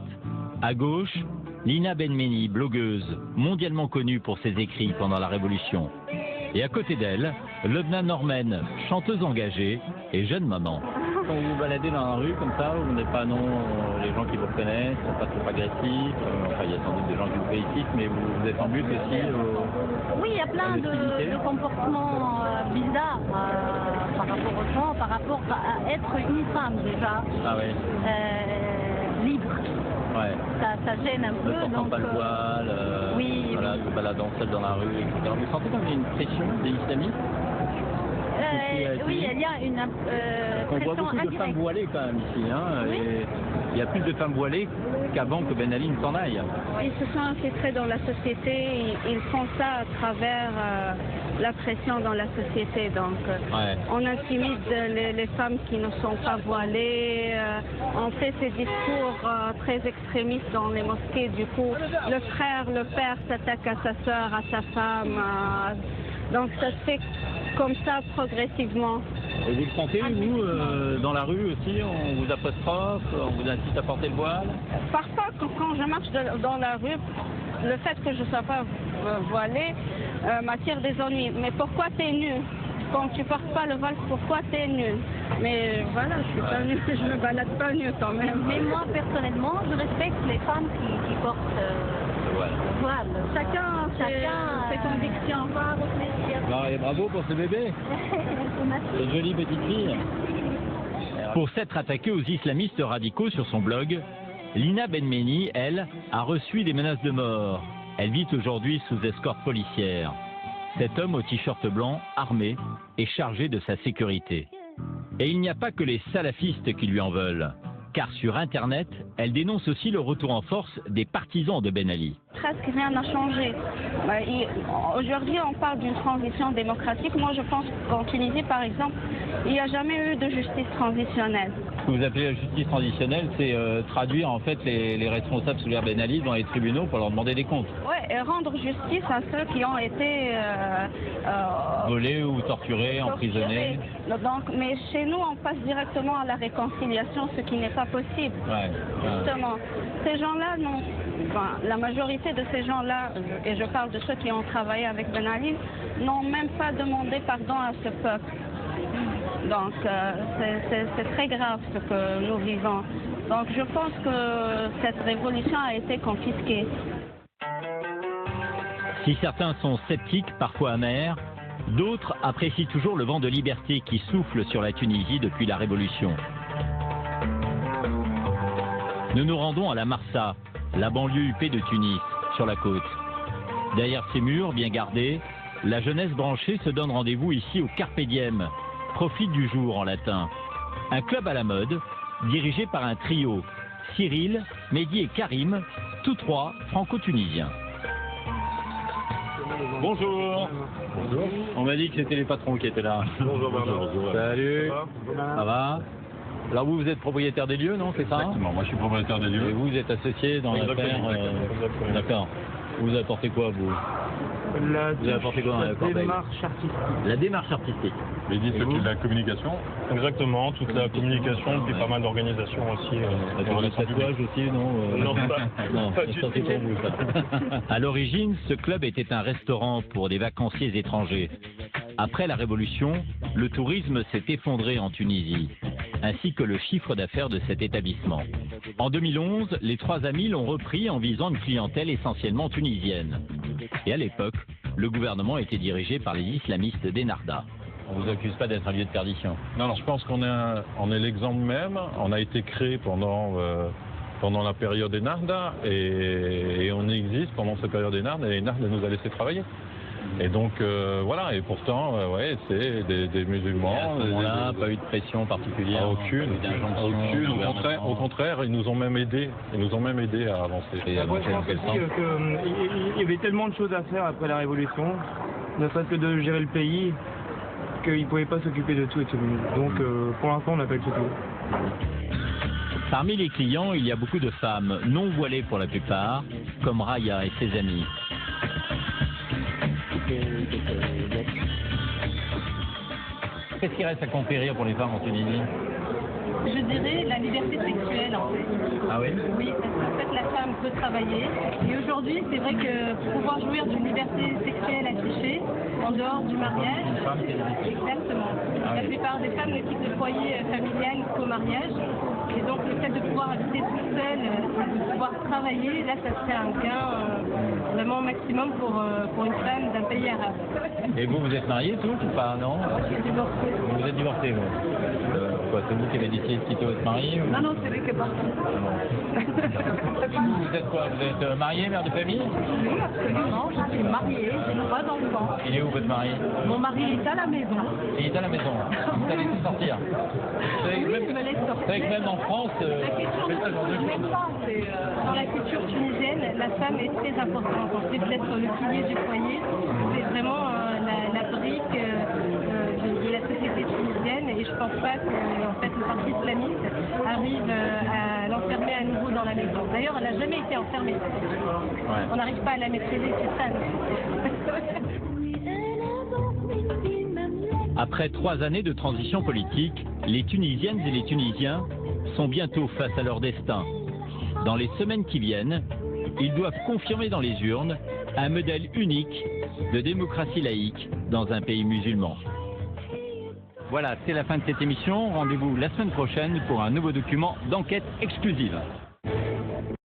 À gauche, Lina Benmeni, blogueuse, mondialement connue pour ses écrits pendant la Révolution. Et à côté d'elle, Lubna Norman, chanteuse engagée et jeune maman. Quand vous vous baladez dans la rue comme ça, vous n'êtes pas les gens qui vous reconnaissent, ne sont pas trop agressifs, enfin il y a sans doute des gens qui vous félicitent, mais vous êtes en but aussi Oui, il y a plein de comportements bizarres par rapport aux gens, par rapport à être une femme déjà. Ah ouais. Libre. Ouais. Ça gêne un peu. Ne portant pas le voile, oui, voilà, se baladant seul dans la rue, etc. Vous sentez comme une pression des islamistes? Oui, il y a une on voit beaucoup de femmes voilées quand même ici. Hein, oui. Et il y a plus de femmes voilées qu'avant que Ben Ali ne s'en aille. Ils se sont infiltrés dans la société, ils font ça à travers la pression dans la société. Donc on intimide les femmes qui ne sont pas voilées, on fait ces discours très extrémistes dans les mosquées. Du coup, le frère, le père s'attaque à sa sœur, à sa femme. Donc ça se fait comme ça progressivement. Et vous le sentez, vous, dans la rue aussi, on vous apostrophe, on vous incite à porter le voile? Parfois, quand je marche dans la rue, le fait que je ne sois pas voilée m'attire des ennuis. Mais pourquoi t'es nue? Quand tu portes pas le voile, pourquoi t'es nue? Mais voilà, je suis pas nue, je me balade pas nue quand même. Mais moi, personnellement, je respecte les femmes qui portent le voile. Chacun ses convictions. Et bravo pour ce bébé. Cette jolie petite fille. Pour s'être attaquée aux islamistes radicaux sur son blog, Lina Benmeni, elle, a reçu des menaces de mort. Elle vit aujourd'hui sous escorte policière. Cet homme au t-shirt blanc, armé, est chargé de sa sécurité. Et il n'y a pas que les salafistes qui lui en veulent. Car sur Internet, elle dénonce aussi le retour en force des partisans de Ben Ali. presque rien n'a changé. Aujourd'hui, on parle d'une transition démocratique. Moi, je pense qu'en Tunisie, par exemple, il n'y a jamais eu de justice transitionnelle. Ce que vous appelez la justice transitionnelle, c'est traduire en fait les responsables sous l'ère Ben Ali dans les tribunaux pour leur demander des comptes. Ouais, et rendre justice à ceux qui ont été volés ou torturés, emprisonnés. Donc, mais chez nous, on passe directement à la réconciliation, ce qui n'est pas possible. Ouais. Justement, ces gens-là, la majorité de ces gens-là, et je parle de ceux qui ont travaillé avec Ben Ali, n'ont même pas demandé pardon à ce peuple. Donc c'est très grave ce que nous vivons. Donc je pense que cette révolution a été confisquée. Si certains sont sceptiques, parfois amers, d'autres apprécient toujours le vent de liberté qui souffle sur la Tunisie depuis la Révolution. Nous nous rendons à la Marsa, la banlieue huppée de Tunis, sur la côte. Derrière ces murs bien gardés, la jeunesse branchée se donne rendez-vous ici au Carpe Diem, profite du jour en latin. Un club à la mode, dirigé par un trio, Cyril, Mehdi et Karim, tous trois franco-tunisiens. Bonjour. Bonjour. On m'a dit que c'était les patrons qui étaient là. Bonjour Bernard. Salut. Ça va? Alors vous êtes propriétaire des lieux, non? C'est ça? Exactement, moi je suis propriétaire des lieux. Et vous êtes associé dans l'affaire? D'accord. Vous apportez quoi, vous? La démarche artistique. La démarche artistique. L'idée, c'est la communication. Exactement, toute la communication, puis pas mal d'organisations aussi. Le tatouage aussi, non? Non, pas du tout. C'est pour vous, ça. À l'origine, ce club était un restaurant pour des vacanciers étrangers. Après la Révolution, le tourisme s'est effondré en Tunisie, ainsi que le chiffre d'affaires de cet établissement. En 2011, les trois amis l'ont repris en visant une clientèle essentiellement tunisienne. Et à l'époque, le gouvernement était dirigé par les islamistes d'Ennahda. On ne vous accuse pas d'être un lieu de perdition? Non, je pense qu'on est l'exemple même. On a été créé pendant la période Ennahda et on existe pendant cette période Ennahda et Ennahda nous a laissé travailler. Et donc voilà, et pourtant, c'est des musulmans. Et à ce moment-là, pas eu de pression particulière? Aucune. Au contraire, ils nous ont même aidés. Ils nous ont même aidés à avancer. Et moi, je pense aussi qu'il y avait tellement de choses à faire après la Révolution, ne serait-ce que de gérer le pays, qu'ils ne pouvaient pas s'occuper de tout et de tout. Donc pour l'instant, on n'a pas eu tout. Parmi les clients, il y a beaucoup de femmes, non voilées pour la plupart, comme Raya et ses amis. Qu'est-ce qui reste à conquérir pour les femmes en Tunisie? Je dirais la liberté sexuelle en fait. Ah oui? Oui, parce qu'en fait la femme peut travailler et aujourd'hui c'est vrai que pour pouvoir jouir d'une liberté sexuelle affichée en dehors du mariage, exactement. La plupart des femmes ne quittent le foyer familial qu'au mariage et donc le fait de pouvoir habiter toute seule, de pouvoir travailler, là ça serait un gain vraiment maximum pour une femme d'un pays arabe. Et vous êtes mariés tous ou pas? Non? Je suis divorcée. Vous êtes divorcés, vous? C'est vous qui avez décidé de quitter votre mari ou... Non, c'est lui qui est parti. Vous êtes quoi? Vous êtes marié, mère de famille? Oui, absolument. Je suis mariée, j'ai 3 enfants. Il est où votre mari? Mon mari est à la maison. Il est à la maison. Vous allez tout sortir? Oui, je me laisse sortir. C'est vrai que même en France, dans la culture tunisienne, la femme est très importante. C'est peut-être le pilier du foyer. C'est vraiment la brique de la société tunisienne et je ne pense pas que en fait, le parti islamiste arrive à l'enfermer à nouveau dans la maison. D'ailleurs, elle n'a jamais été enfermée. Ouais. On n'arrive pas à la maîtriser, c'est ça. Après 3 années de transition politique, les Tunisiennes et les Tunisiens sont bientôt face à leur destin. Dans les semaines qui viennent, ils doivent confirmer dans les urnes un modèle unique de démocratie laïque dans un pays musulman. Voilà, c'est la fin de cette émission. Rendez-vous la semaine prochaine pour un nouveau document d'enquête exclusive.